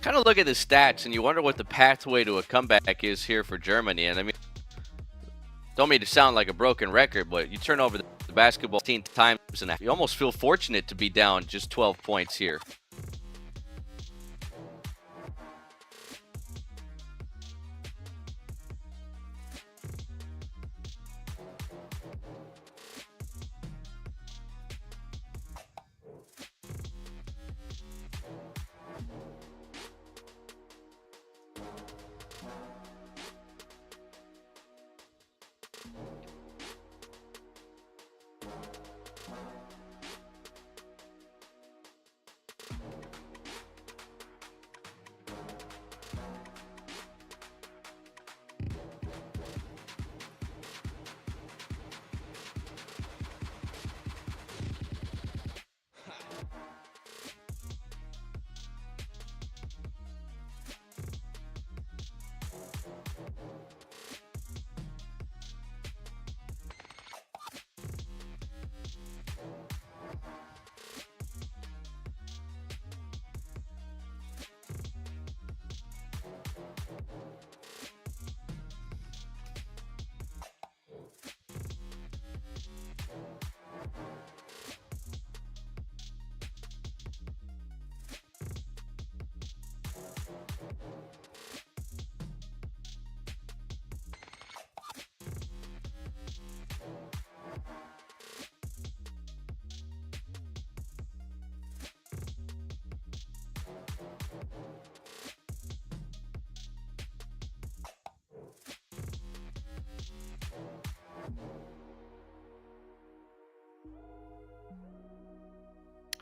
Speaker 2: Kind of look at the stats, and you wonder what the pathway to a comeback is here for Germany. And I mean, don't mean to sound like a broken record, but you turn over the basketball 15 times, and you almost feel fortunate to be down just 12 points here.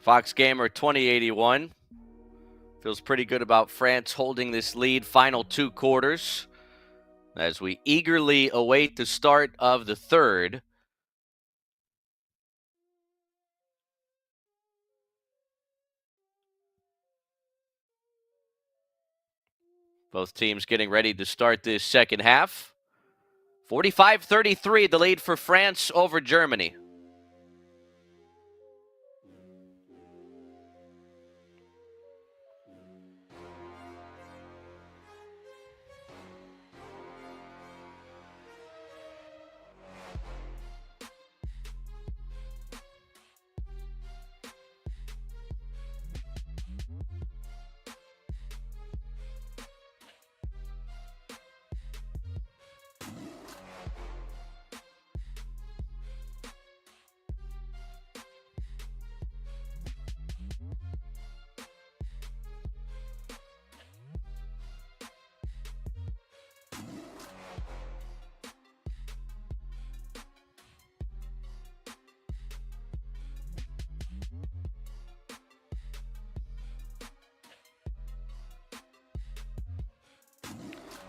Speaker 2: Fox Gamer 2081 feels pretty good about France holding this lead final 2 quarters as we eagerly await the start of the third. Both teams getting ready to start this second half. 45-33, the lead for France over Germany.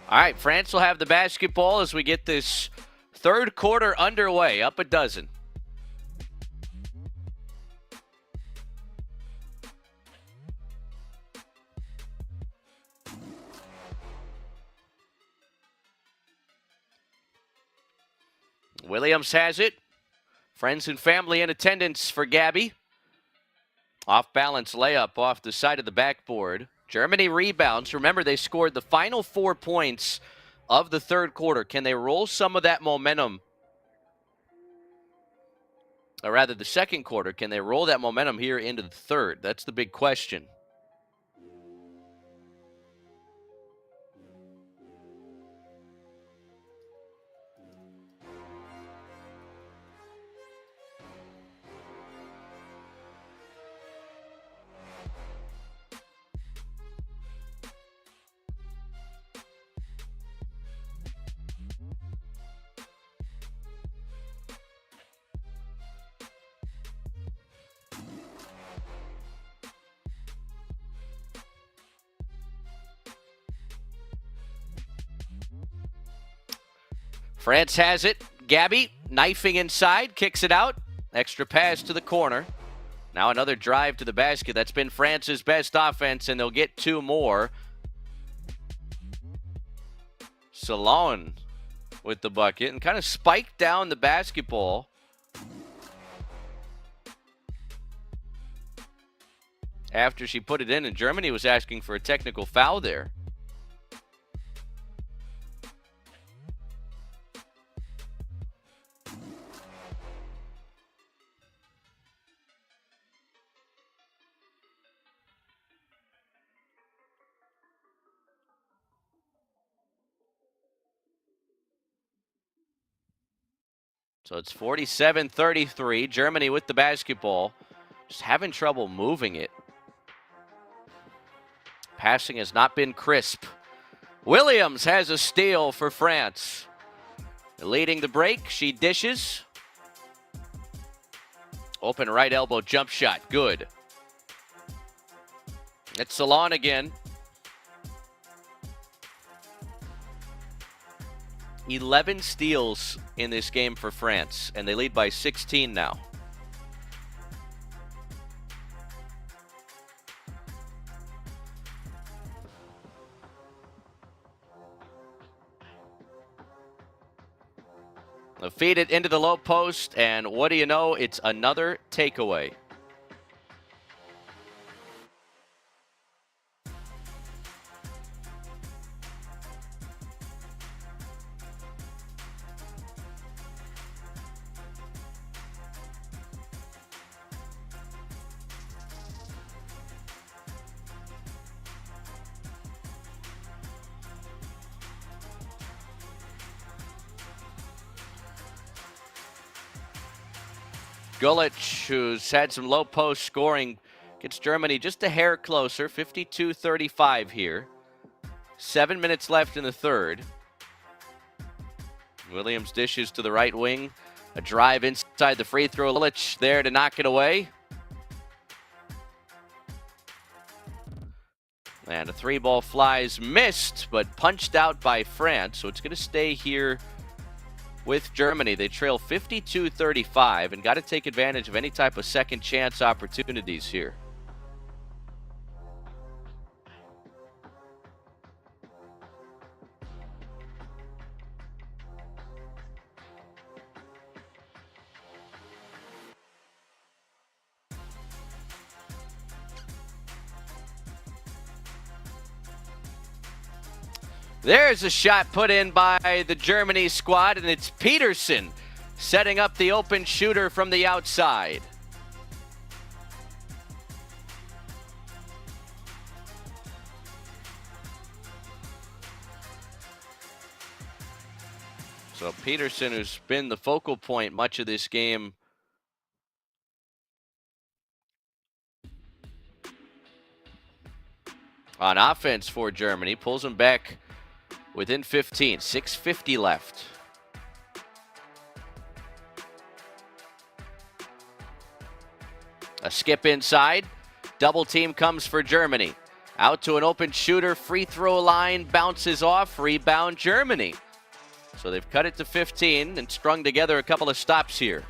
Speaker 2: All right, France will have the basketball as we get this third quarter underway, up a dozen. Williams has it. Friends and family in attendance for Gabby. Off-balance layup off the side of the backboard. Germany rebounds. Remember, they scored the final 4 points of the third quarter. Can they roll some of that momentum? Or rather, the second quarter. Can they roll that momentum here into the third? That's the big question. France has it. Gabby knifing inside, kicks it out. Extra pass to the corner. Now another drive to the basket. That's been France's best offense, and they'll get 2 more. Salon with the bucket and kind of spiked down the basketball. After she put it in, and Germany was asking for a technical foul there. So it's 47-33. Germany with the basketball. Just having trouble moving it. Passing has not been crisp. Williams has a steal for France. Leading the break, she dishes. Open right elbow jump shot, good. It's Salon again. 11 steals in this game for France, and they lead by 16 now. They'll feed it into the low post, and what do you know? It's another takeaway. Gulic, who's had some low post scoring, gets Germany just a hair closer, 52-35 here. 7 minutes left in the third. Williams dishes to the right wing. A drive inside the free throw. Gulic there to knock it away. And a 3-ball flies, missed, but punched out by France. So it's going to stay here with Germany. They trail 52-35 and got to take advantage of any type of second chance opportunities here. There's a shot put in by the Germany squad, and it's Peterson setting up the open shooter from the outside. So Peterson, who's been the focal point much of this game, on offense for Germany, pulls him back within 15, 6:50 left. A skip inside. Double team comes for Germany. Out to an open shooter, free throw line, bounces off, rebound Germany. So they've cut it to 15 and strung together a couple of stops here.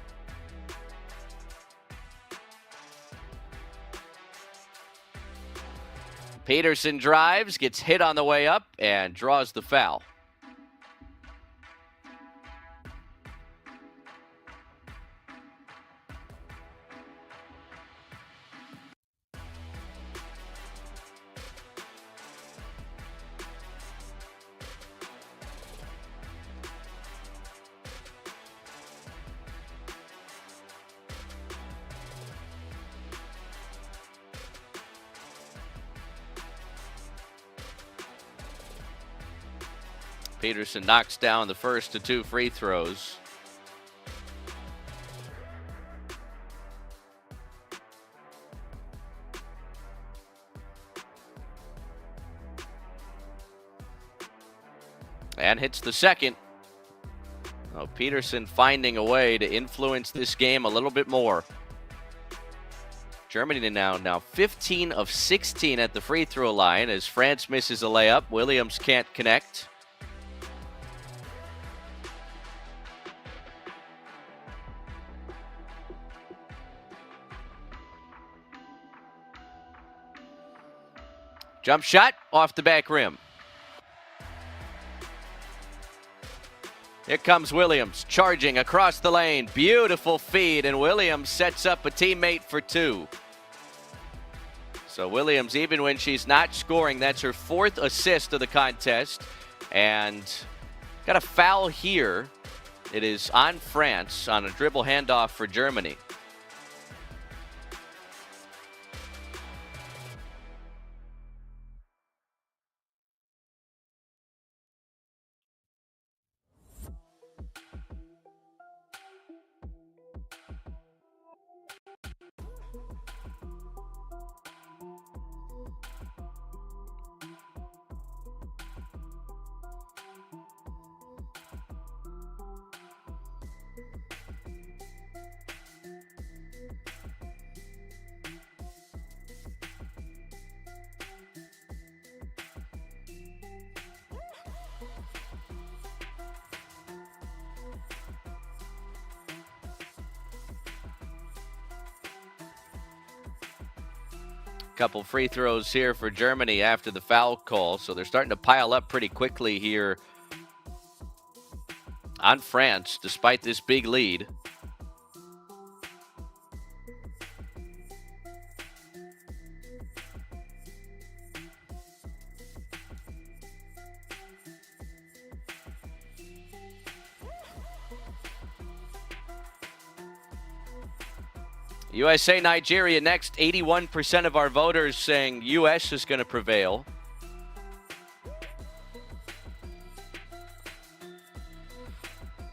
Speaker 2: Peterson drives, gets hit on the way up, and draws the foul. Peterson knocks down the first of two free throws. And hits the second. Oh, Peterson finding a way to influence this game a little bit more. Germany now 15 of 16 at the free throw line as France misses a layup. Williams can't connect. Jump shot off the back rim. Here comes Williams charging across the lane. Beautiful feed, and Williams sets up a teammate for two. So Williams, even when she's not scoring, that's her fourth assist of the contest. And got a foul here. It is on France on a dribble handoff for Germany. Couple free throws here for Germany after the foul call, so they're starting to pile up pretty quickly here on France despite this big lead. USA, Nigeria next. 81% of our voters saying U.S. is going to prevail.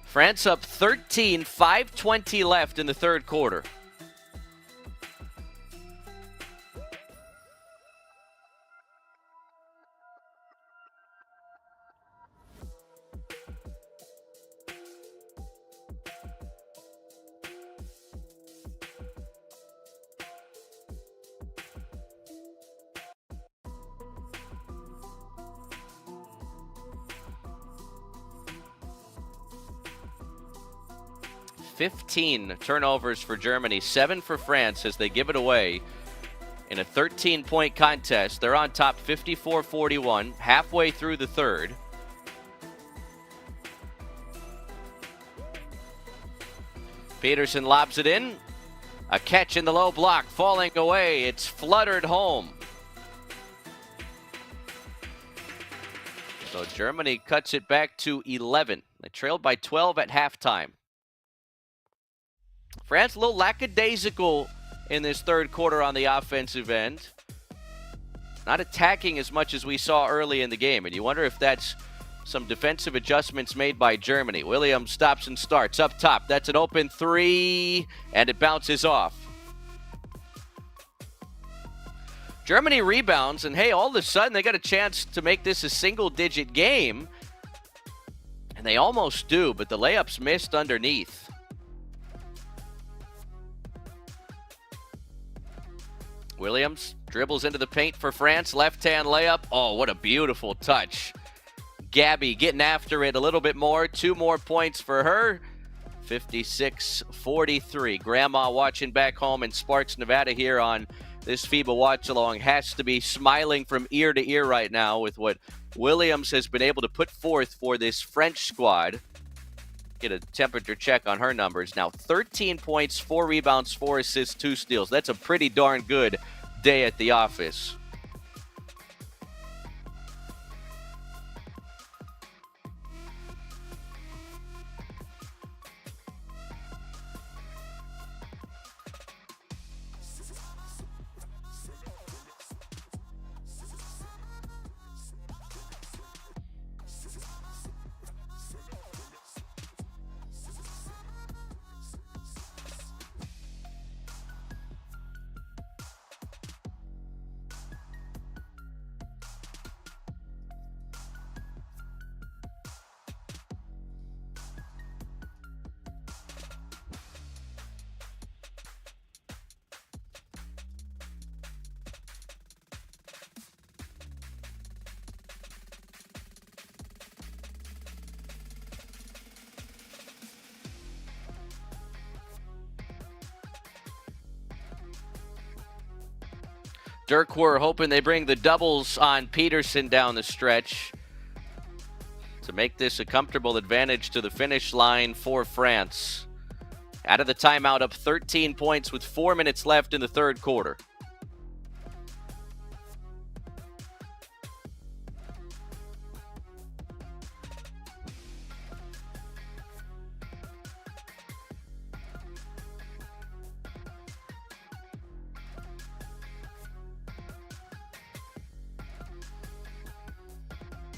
Speaker 2: France up 13, 5:20 left in the third quarter. Fifteen turnovers for Germany, 7 for France as they give it away in a 13-point contest. They're on top 54-41, halfway through the third. Peterson lobs it in. A catch in the low block, falling away. It's fluttered home. So Germany cuts it back to 11. They trailed by 12 at halftime. France a little lackadaisical in this third quarter on the offensive end. Not attacking as much as we saw early in the game. And you wonder if that's some defensive adjustments made by Germany. Williams stops and starts up top. That's an open three, and it bounces off. Germany rebounds, and hey, all of a sudden they got a chance to make this a single-digit game. And they almost do, but the layup's missed underneath. Williams dribbles into the paint for France. Left-hand layup. Oh, what a beautiful touch. Gabby getting after it a little bit more. 2 more points for her. 56-43. Grandma watching back home in Sparks, Nevada here on this FIBA watch-along has to be smiling from ear to ear right now with what Williams has been able to put forth for this French squad. Get a temperature check on her numbers. Now 13 points, 4 rebounds, 4 assists, 2 steals. That's a pretty darn good day at the office. Dirk were hoping they bring the doubles on Peterson down the stretch to make this a comfortable advantage to the finish line for France. Out of the timeout, up 13 points with 4 minutes left in the third quarter.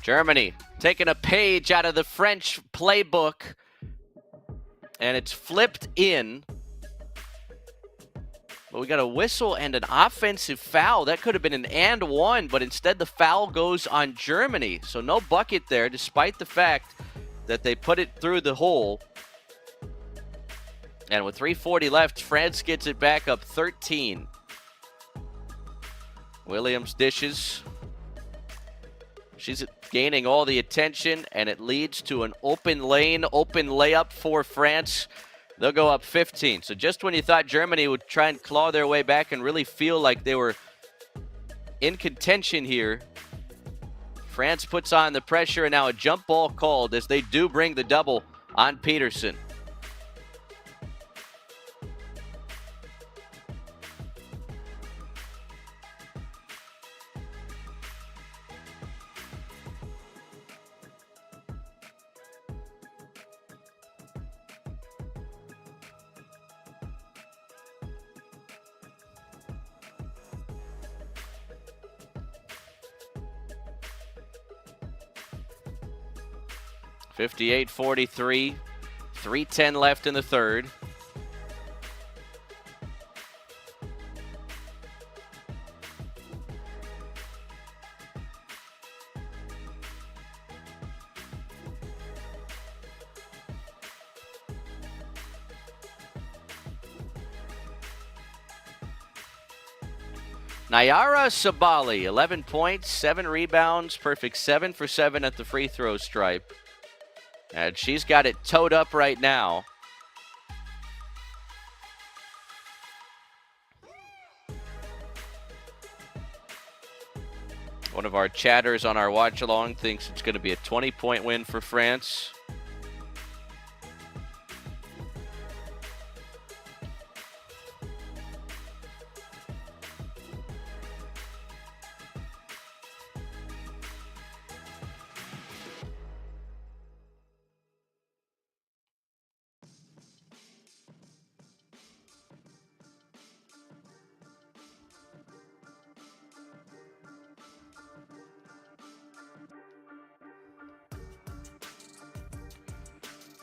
Speaker 2: Germany taking a page out of the French playbook, and it's flipped in. But we got a whistle and an offensive foul. That could have been an and one, but instead the foul goes on Germany. So no bucket there, despite the fact that they put it through the hole. And with 3:40 left, France gets it back up 13. Williams dishes. She's gaining all the attention, and it leads to an open lane, open layup for France. They'll go up 15. So just when you thought Germany would try and claw their way back and really feel like they were in contention here, France puts on the pressure, and now a jump ball called as they do bring the double on Peterson. (58-43), 3:10 left in the third. Nayara Sabali, 11 points, 7 rebounds, perfect 7 for 7 at the free throw stripe. And she's got it towed up right now. One of our chatters on our watch-along thinks it's going to be a 20-point win for France.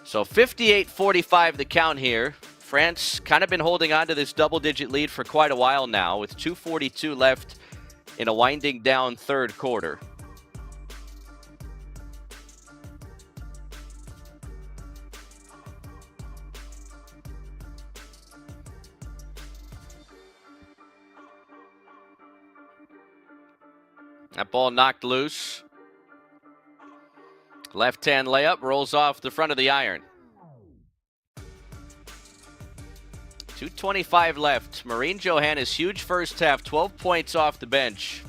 Speaker 2: So 58-45 the count here. France kind of been holding on to this double-digit lead for quite a while now with 2:42 left in a winding down third quarter. That ball knocked loose. Left-hand layup rolls off the front of the iron. 2:25 left. Maureen Johannes, huge first half, 12 points off the bench.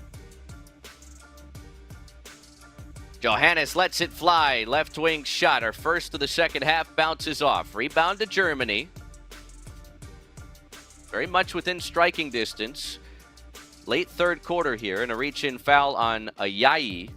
Speaker 2: Johannes lets it fly. Left wing shot. Her first of the second half bounces off. Rebound to Germany. Very much within striking distance. Late third quarter here, and a reach-in foul on Ayayi.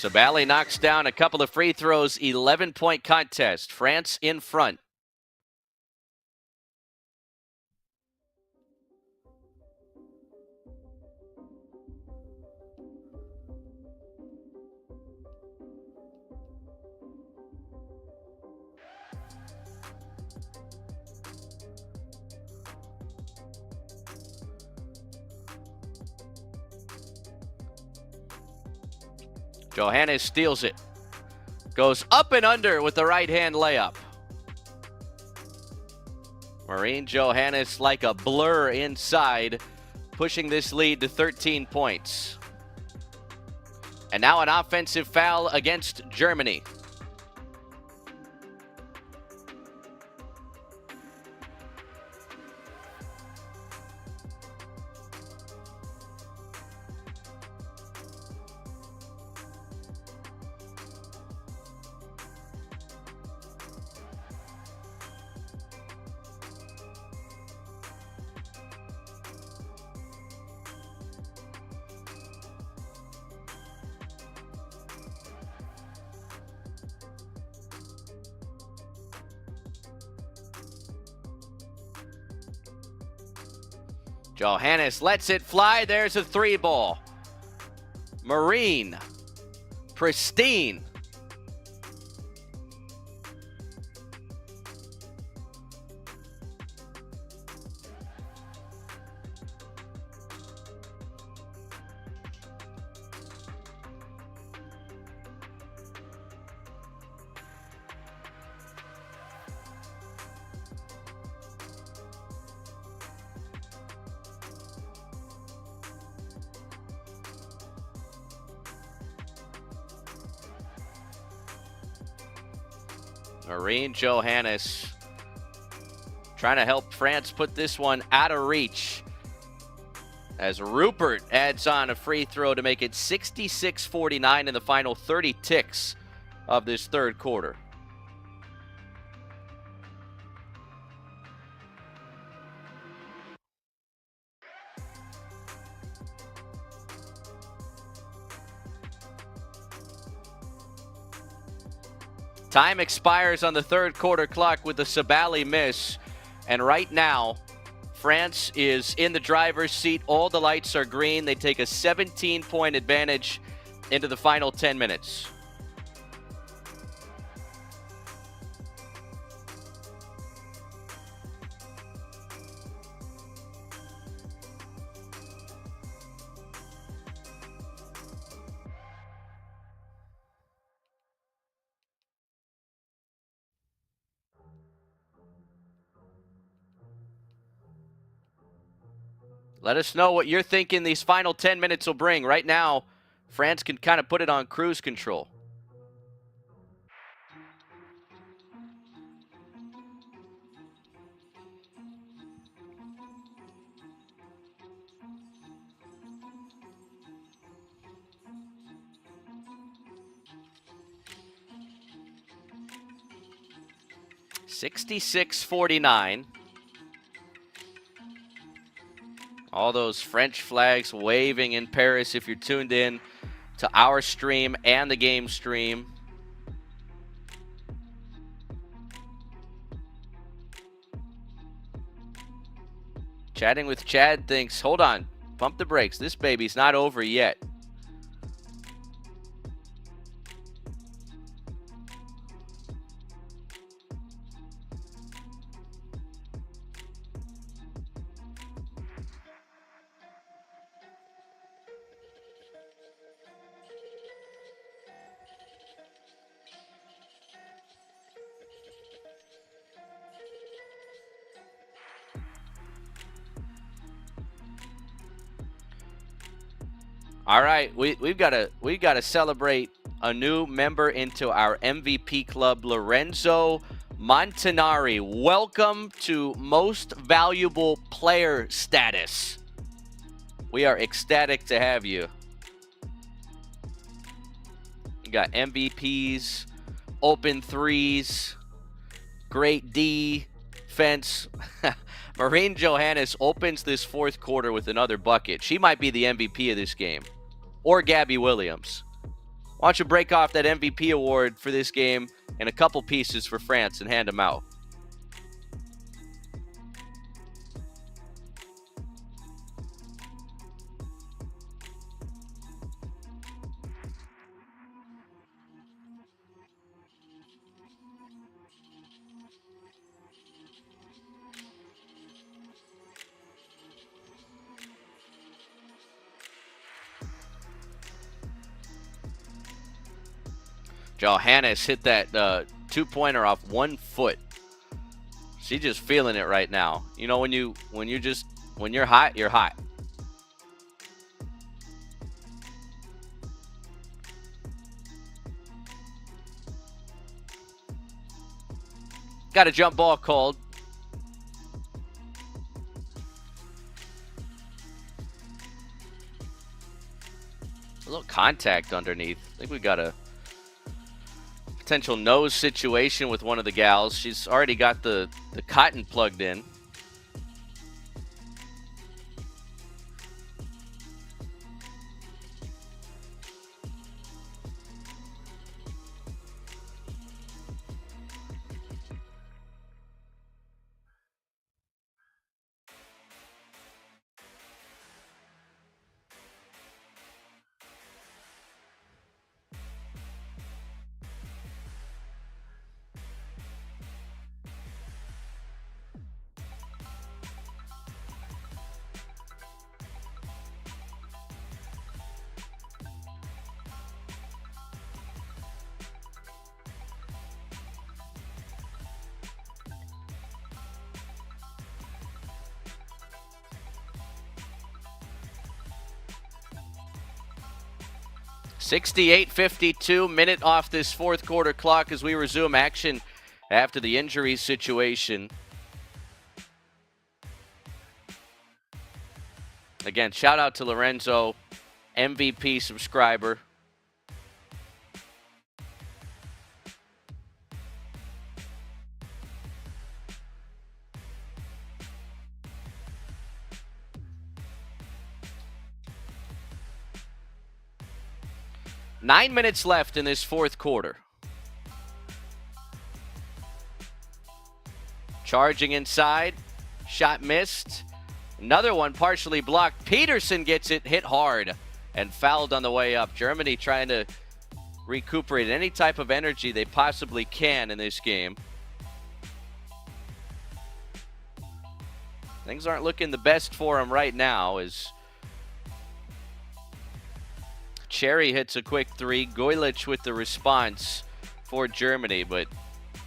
Speaker 2: Sabally knocks down a couple of free throws, 11-point contest. France in front. Johannes steals it. Goes up and under with the right-hand layup. Maureen Johannes like a blur inside, pushing this lead to 13 points. And now an offensive foul against Germany. Johannes lets it fly. There's a three ball. Marine. Pristine. Maureen Johannes trying to help France put this one out of reach as Rupert adds on a free throw to make it 66-49 in the final 30 ticks of this third quarter. Time expires on the third quarter clock with the Sabally miss. And right now, France is in the driver's seat. All the lights are green. They take a 17-point advantage into the final 10 minutes. Let us know what you're thinking these final 10 minutes will bring. Right now, France can kind of put it on cruise control. 66-49. All those French flags waving in Paris if you're tuned in to our stream and the game stream. Chatting with Chad thinks, hold on, pump the brakes. This baby's not over yet. All right, we've got to celebrate a new member into our MVP club, Lorenzo Montanari. Welcome to most valuable player status. We are ecstatic to have you. You got MVPs, open threes, great defense. Maureen Johannes opens this fourth quarter with another bucket. She might be the MVP of this game. Or Gabby Williams. Why don't you break off that MVP award for this game in a couple pieces for France and hand them out? Johannes hit that two-pointer off 1 foot. She's just feeling it right now. You know, when you're hot, you're hot. Got a jump ball called. A little contact underneath. I think we got a potential nose situation with one of the gals. She's already got the cotton plugged in. .58:52, minute off this fourth quarter clock as we resume action after the injury situation. Again, shout out to Lorenzo, MVP subscriber. Nine minutes left in this fourth quarter. Charging inside. Shot missed. Another one partially blocked. Peterson gets it hit hard and fouled on the way up. Germany trying to recuperate any type of energy they possibly can in this game. Things aren't looking the best for them right now as Cherry hits a quick three. Goilich with the response for Germany, but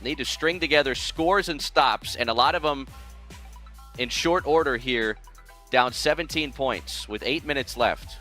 Speaker 2: need to string together scores and stops, and a lot of them in short order here, down 17 points with 8 minutes left.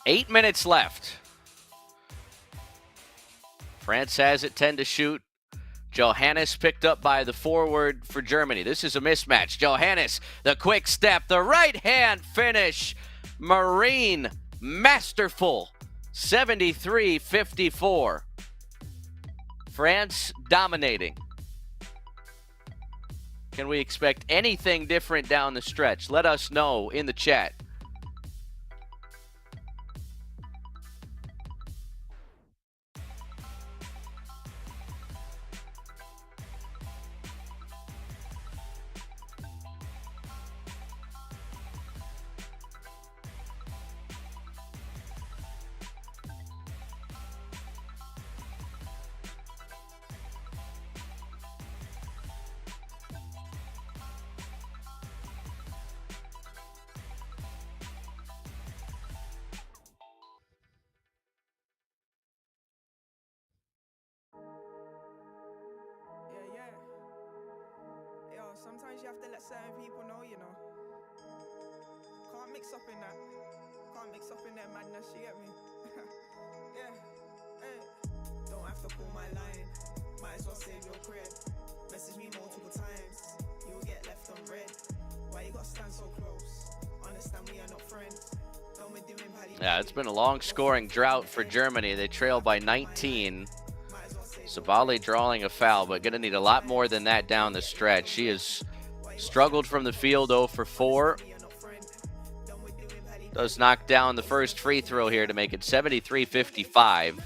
Speaker 2: 8 minutes left. France has it, 10 to shoot. Johannes picked up by the forward for Germany. This is a mismatch. Johannes, the quick step, the right hand finish. Marine, masterful. 73-54. France dominating. Can we expect anything different down the stretch? Let us know in the chat.
Speaker 1: Sometimes you have to let certain people know, you know. Can't mix up in that. Can't mix up in that madness, you get me? Yeah. Hey. Don't have to call my line. Might as well save your cred. Message me multiple times. You'll get left on red. Why you gotta stand so close? Understand we are not friends. Don't be doing paddy.
Speaker 2: Yeah, it's been a long scoring drought for Germany. They trail by 19. Sabali drawing a foul, but going to need a lot more than that down the stretch. She has struggled from the field 0 for 4. Does knock down the first free throw here to make it 73-55.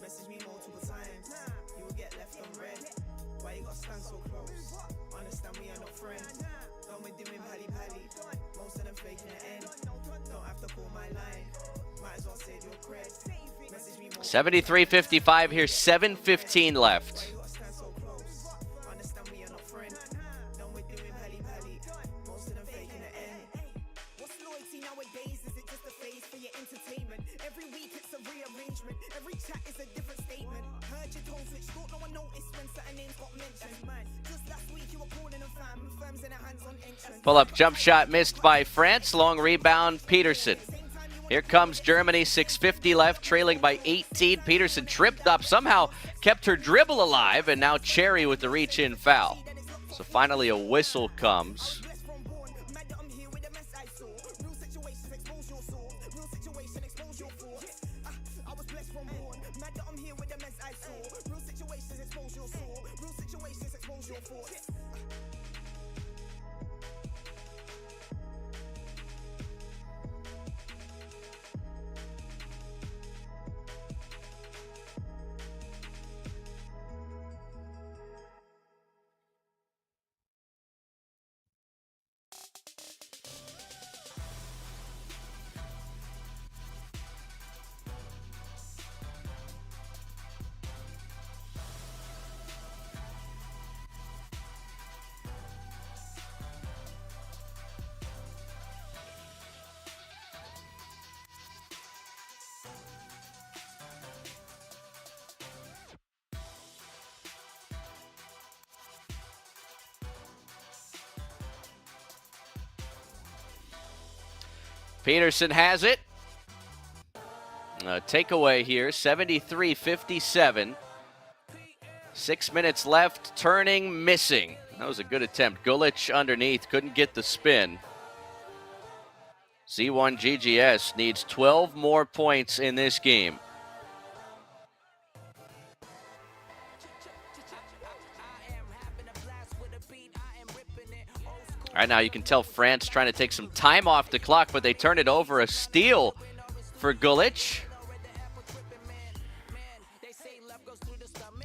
Speaker 1: Message me multiple times. You will get left on red. Why you gotta stand so close? Understand we are not friends. Don't be doing paddy. Most of them faking the end. Don't have to call my line. Might as well save your cred. Message me
Speaker 2: 73-55 here, 7:15 left. Pull-up jump shot missed by France. Long rebound, Peterson. Here comes Germany, 6:50 left, trailing by 18. Peterson tripped up, somehow kept her dribble alive, and now Cherry with the reach-in foul. So finally a whistle comes. Peterson has it. Takeaway here, 73-57. 6 minutes left, turning, missing. That was a good attempt. Gulic underneath, couldn't get the spin. C1 GGS needs 12 more points in this game. Right now you can tell France trying to take some time off the clock, but they turn it over. A steal for Gulic.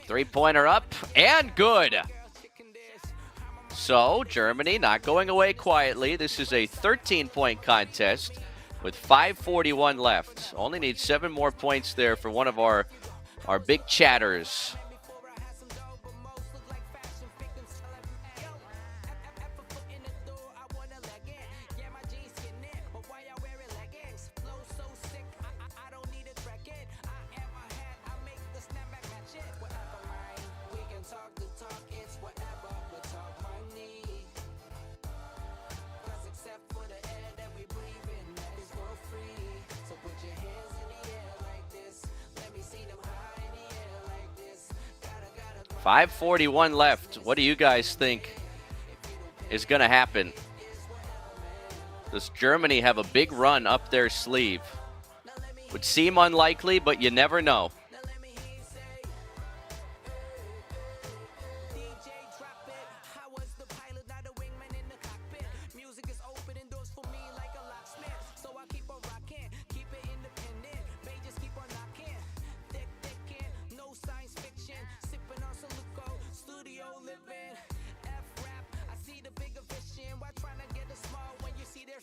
Speaker 2: Three-pointer up and good. So Germany not going away quietly. This is a 13-point contest with 5:41 left. Only need 7 more points there for one of our big chatters. .541 left. What do you guys think is going to happen? Does Germany have a big run up their sleeve? Would seem unlikely, but you never know.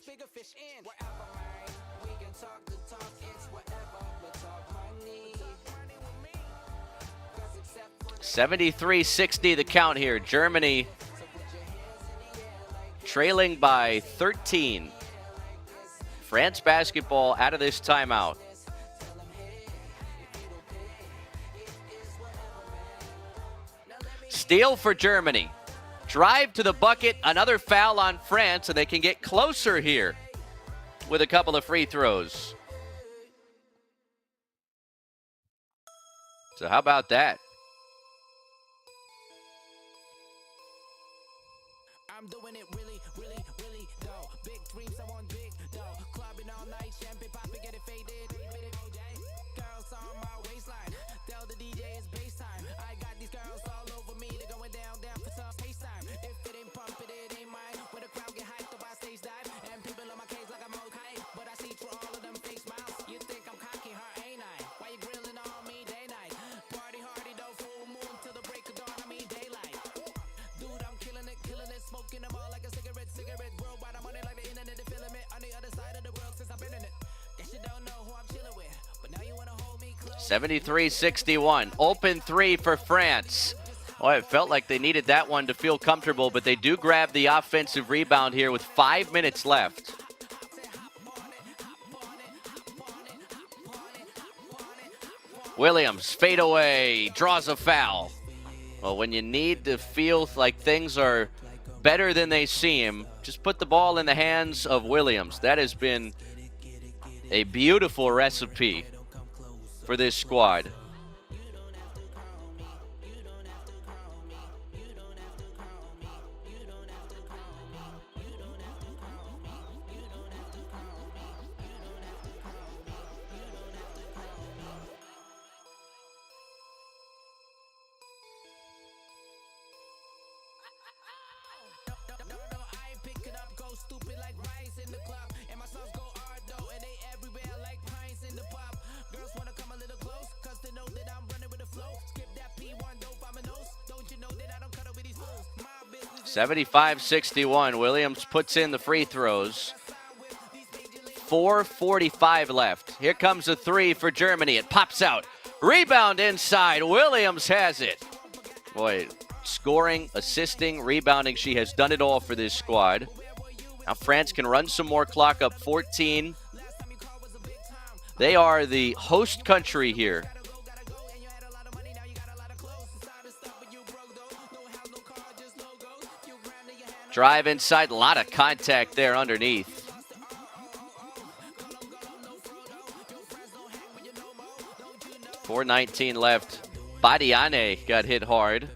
Speaker 1: Bigger fish in wherever, man. We can talk the talk, it's whatever, but talk money.
Speaker 2: 73-60 the count here. Germany trailing by 13. France basketball out of this timeout. Steal for Germany. Drive to the bucket, another foul on France, and they can get closer here with a couple of free throws. So how about that?
Speaker 1: I'm doing it really, really, really though. Big dreams, I want big though. Clubbing all night, champagne popping, get it faded. Girls on my waistline. Tell the DJ it's bass time. I got these girls all over me. They're going down for some space time. If it ain't pumping, it ain't mine. When the crowd get hyped up, I stage dive. And people on my case like I'm okay. But I see through all of them fake smiles. You think I'm cocky, huh? Ain't I? Why you grilling on me day night? Party hardy though, full moon till the break of dawn. I mean daylight. Dude, I'm killing it, smoking them all like a cigarette. Worldwide, I'm on it like the internet, the filament on the other side of the world since I've been in it. Guess you don't know who I'm chilling with, but now you wanna hold me close.
Speaker 2: 73-61. Open three for France. Oh, it felt like they needed that one to feel comfortable, but they do grab the offensive rebound here with 5 minutes left. Williams, fade away, draws a foul. Well, when you need to feel like things are better than they seem, just put the ball in the hands of Williams. That has been a beautiful recipe for this squad.
Speaker 1: Stupid like rice in the club, and my songs go hard though, and they everywhere like pines in the pub. Girls wanna come a little close, cause they know that I'm running with the flow. Skip that P1, dope, I'm a nose. Don't you know that I don't cut over these fools? My business.
Speaker 2: 75-61. Williams puts in the free throws. 4:45 left. Here comes a three for Germany. It pops out. Rebound inside. Williams has it. Boy, scoring, assisting, rebounding. She has done it all for this squad. Now France can run some more clock up 14. They are the host country here. Drive inside, a lot of contact there underneath. .419 left. Badiane got hit hard. It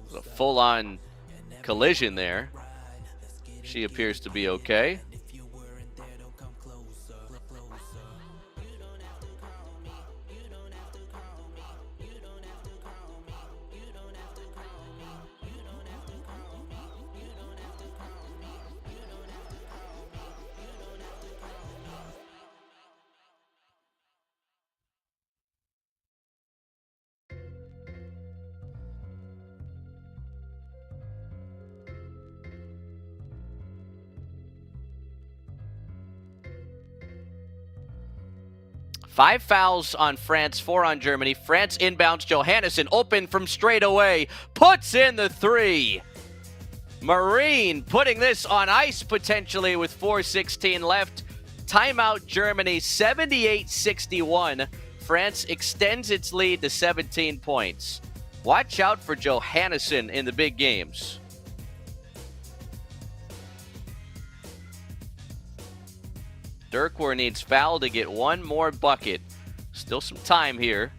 Speaker 2: was a full-on collision there. She appears to be okay. 5 fouls on France, 4 on Germany. France inbounds. Johannesson open from straight away. Puts in the 3. Marine putting this on ice potentially with 4:16 left. Timeout Germany, 78-61. France extends its lead to 17 points. Watch out for Johannesson in the big games. Dirkwar needs foul to get one more bucket. Still some time here.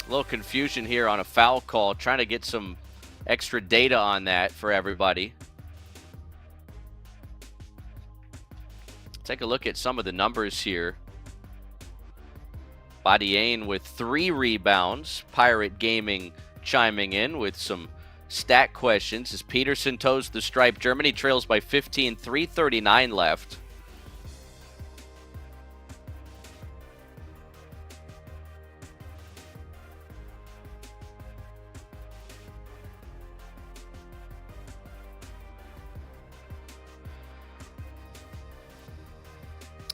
Speaker 2: A little confusion here on a foul call. Trying to get some extra data on that for everybody. Take a look at some of the numbers here. Badiane with 3 rebounds. Pirate Gaming chiming in with some stat questions as Peterson toes the stripe. Germany trails by 15, 3:39 left.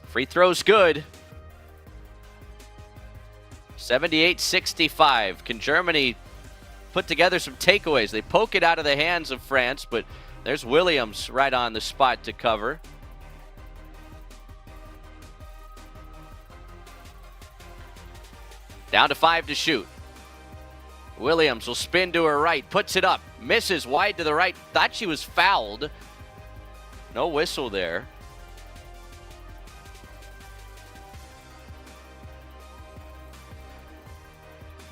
Speaker 2: Free throw's good. 78-65. Can Germany put together some takeaways? They poke it out of the hands of France, but there's Williams right on the spot to cover. Down to 5 to shoot. Williams will spin to her right, puts it up, misses wide to the right. Thought she was fouled. No whistle there.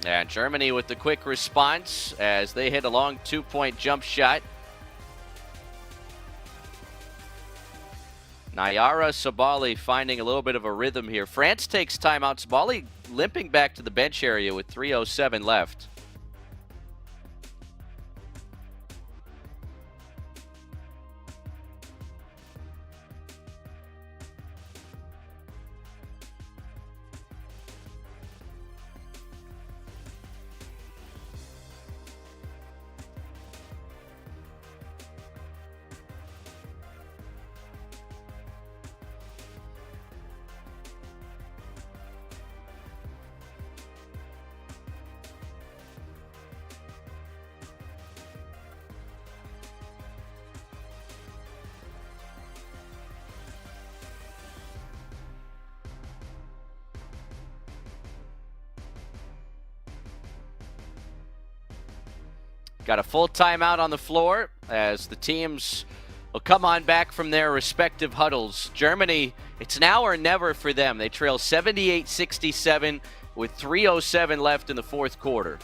Speaker 2: And Germany with the quick response as they hit a long 2-point jump shot. Nayara Sabali finding a little bit of a rhythm here. France takes timeout. Sabali limping back to the bench area with 3:07 left. Got a full timeout on the floor as the teams will come on back from their respective huddles. Germany, it's now or never for them. They trail 78-67 with 3:07 left in the fourth quarter.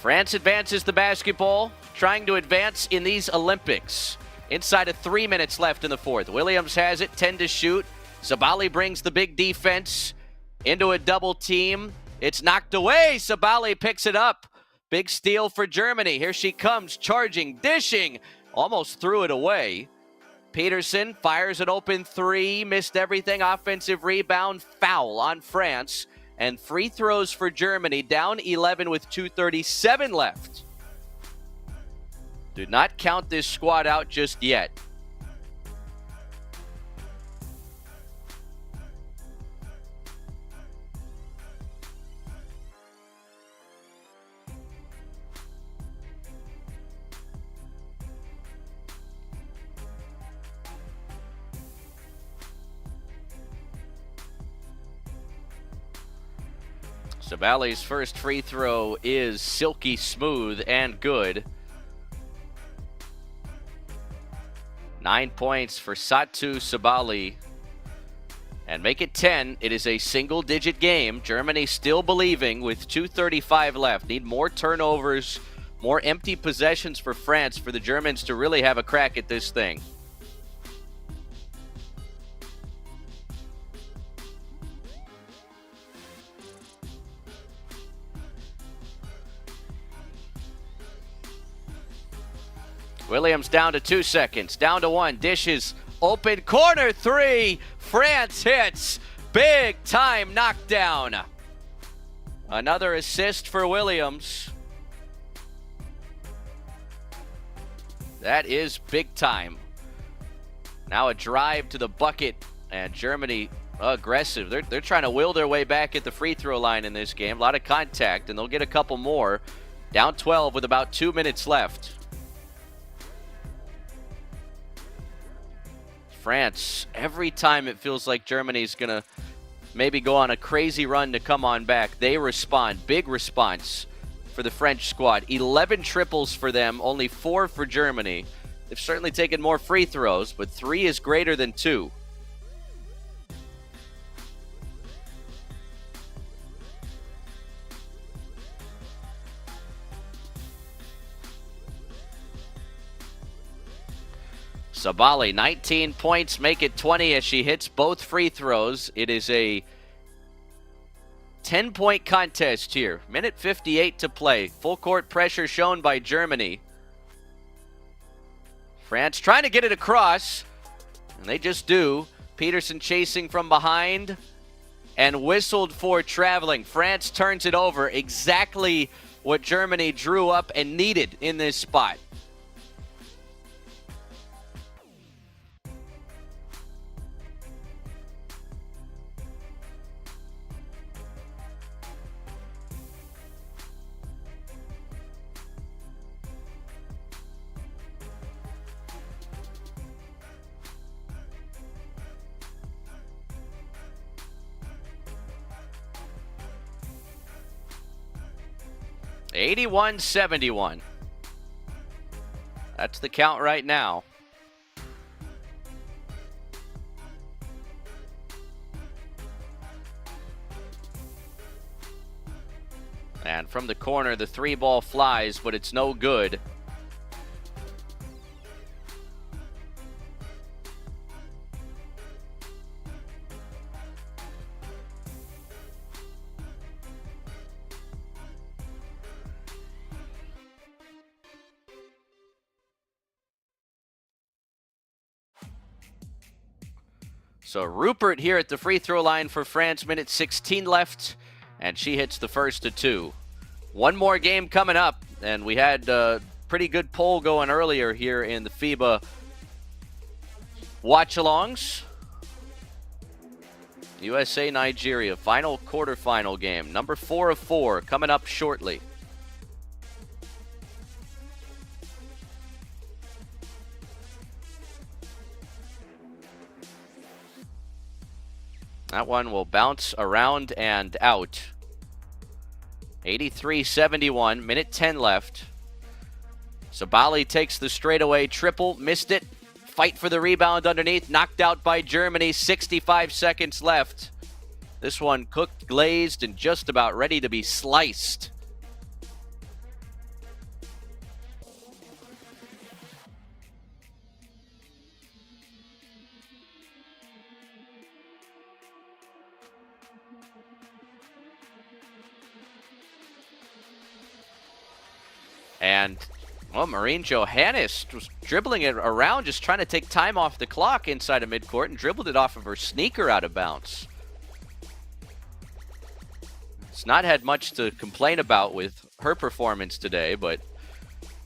Speaker 2: France advances the basketball, trying to advance in these Olympics. Inside of 3 minutes left in the fourth. Williams has it, 10 to shoot. Sabali brings the big defense into a double team. It's knocked away. Sabali picks it up. Big steal for Germany. Here she comes, charging, dishing. Almost threw it away. Peterson fires an open three, missed everything. Offensive rebound, foul on France. And free throws for Germany, down 11 with 2:37 left. Do not count this squad out just yet. Sabali's first free throw is silky smooth and good. 9 points for Satu Sabali. And make it 10. It is a single-digit game. Germany still believing with 2:35 left. Need more turnovers, more empty possessions for France for the Germans to really have a crack at this thing. Williams down to 2 seconds, down to 1, dishes, open corner three, France hits, big time knockdown. Another assist for Williams. That is big time. Now a drive to the bucket, and Germany aggressive. They're trying to will their way back at the free throw line in this game. A lot of contact, and they'll get a couple more. Down 12 with about 2 minutes left. France, every time it feels like Germany's going to maybe go on a crazy run to come on back, they respond. Big response for the French squad. 11 triples for them, only 4 for Germany. They've certainly taken more free throws, but 3 is greater than 2. Sabali, 19 points, make it 20 as she hits both free throws. It is a 10-point contest here. Minute 58 to play. Full court pressure shown by Germany. France trying to get it across, and they just do. Peterson chasing from behind and whistled for traveling. France turns it over. Exactly what Germany drew up and needed in this spot. (81-71). That's the count right now. And from the corner, the 3-ball flies, but it's no good. So Rupert here at the free throw line for France, minute 16 left, and she hits the first of 2. One more game coming up, and we had a pretty good poll going earlier here in the FIBA watch-alongs. USA-Nigeria, final quarterfinal game. Number 4 of 4 coming up shortly. That one will bounce around and out. 83-71, minute 10 left. Sabali takes the straightaway triple, missed it. Fight for the rebound underneath, knocked out by Germany, 65 seconds left. This one cooked, glazed, and just about ready to be sliced. And, well, Maureen Johannes was dribbling it around, just trying to take time off the clock inside of midcourt, and dribbled it off of her sneaker out of bounds. It's not had much to complain about with her performance today, but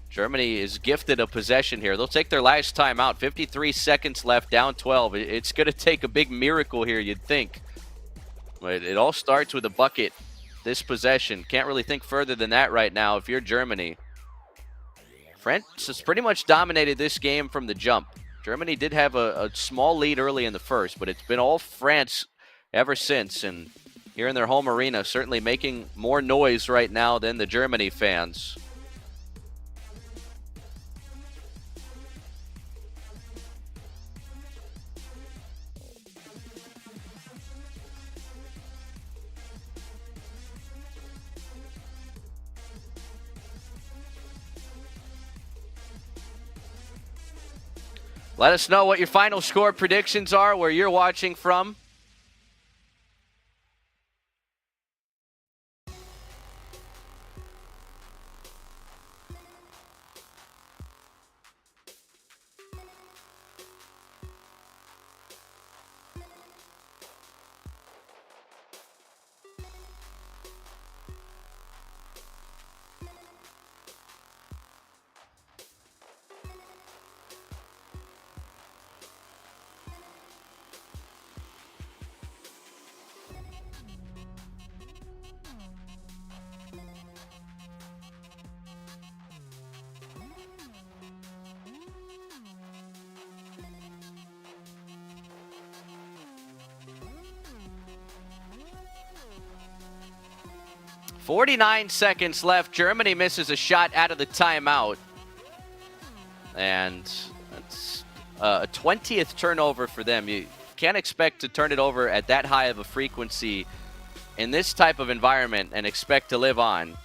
Speaker 2: Germany is gifted a possession here. They'll take their last time out. 53 seconds left, down 12. It's going to take a big miracle here, you'd think. But it all starts with a bucket, this possession. Can't really think further than that right now if you're Germany. France has pretty much dominated this game from the jump. Germany did have a small lead early in the first, but it's been all France ever since. And here in their home arena, certainly making more noise right now than the Germany fans. Let us know what your final score predictions are, where you're watching from. .49 seconds left. Germany misses a shot out of the timeout. And that's a 20th turnover for them. You can't expect to turn it over at that high of a frequency in this type of environment and expect to live on.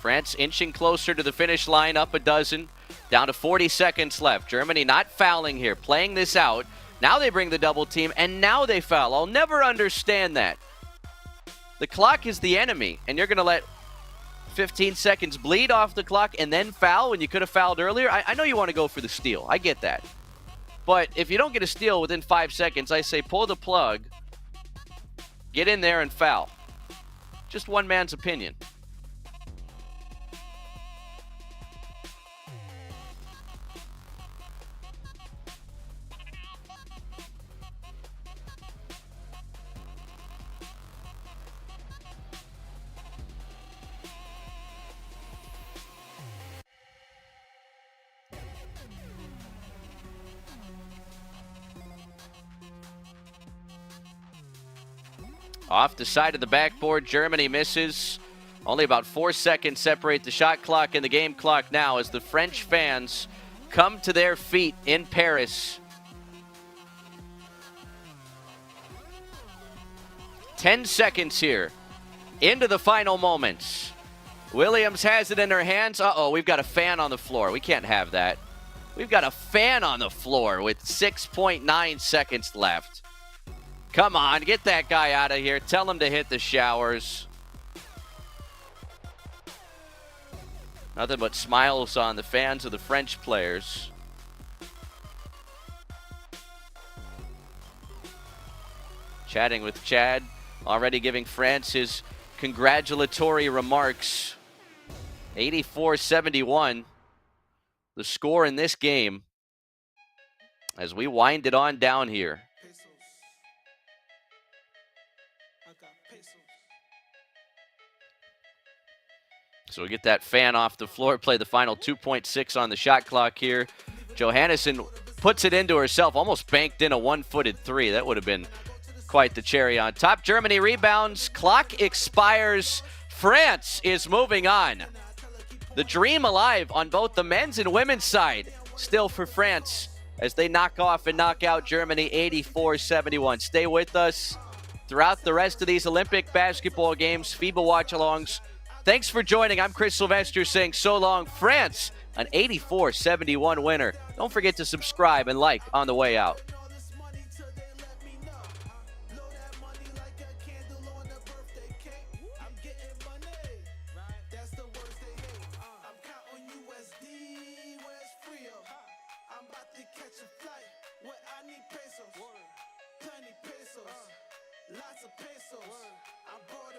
Speaker 2: France inching closer to the finish line, up a dozen, down to 40 seconds left. Germany not fouling here, playing this out. Now they bring the double team, and now they foul. I'll never understand that. The clock is the enemy, and you're going to let 15 seconds bleed off the clock and then foul when you could have fouled earlier? I know you want to go for the steal. I get that. But if you don't get a steal within 5 seconds, I say pull the plug, get in there and foul. Just one man's opinion. Off the side of the backboard, Germany misses. Only about 4 seconds separate the shot clock and the game clock now as the French fans come to their feet in Paris. 10 seconds here into the final moments. Williams has it in her hands. Uh-oh, we've got a fan on the floor. We can't have that. We've got a fan on the floor with 6.9 seconds left. Come on, get that guy out of here. Tell him to hit the showers. Nothing but smiles on the fans of the French players. Chatting with Chad, already giving France his congratulatory remarks. 84-71, the score in this game as we wind it on down here. So we get that fan off the floor, play the final 2.6 on the shot clock here. Johannesson puts it into herself, almost banked in a one-footed three. That would have been quite the cherry on top. Germany rebounds, clock expires. France is moving on. The dream alive on both the men's and women's side. Still for France as they knock off and knock out Germany 84-71. Stay with us throughout the rest of these Olympic basketball games, FIBA watch-alongs. Thanks for joining. I'm Chris Sylvester saying so long. France, an 84-71 winner. Don't forget to subscribe and like on the way out.
Speaker 1: lots of pesos. I bought a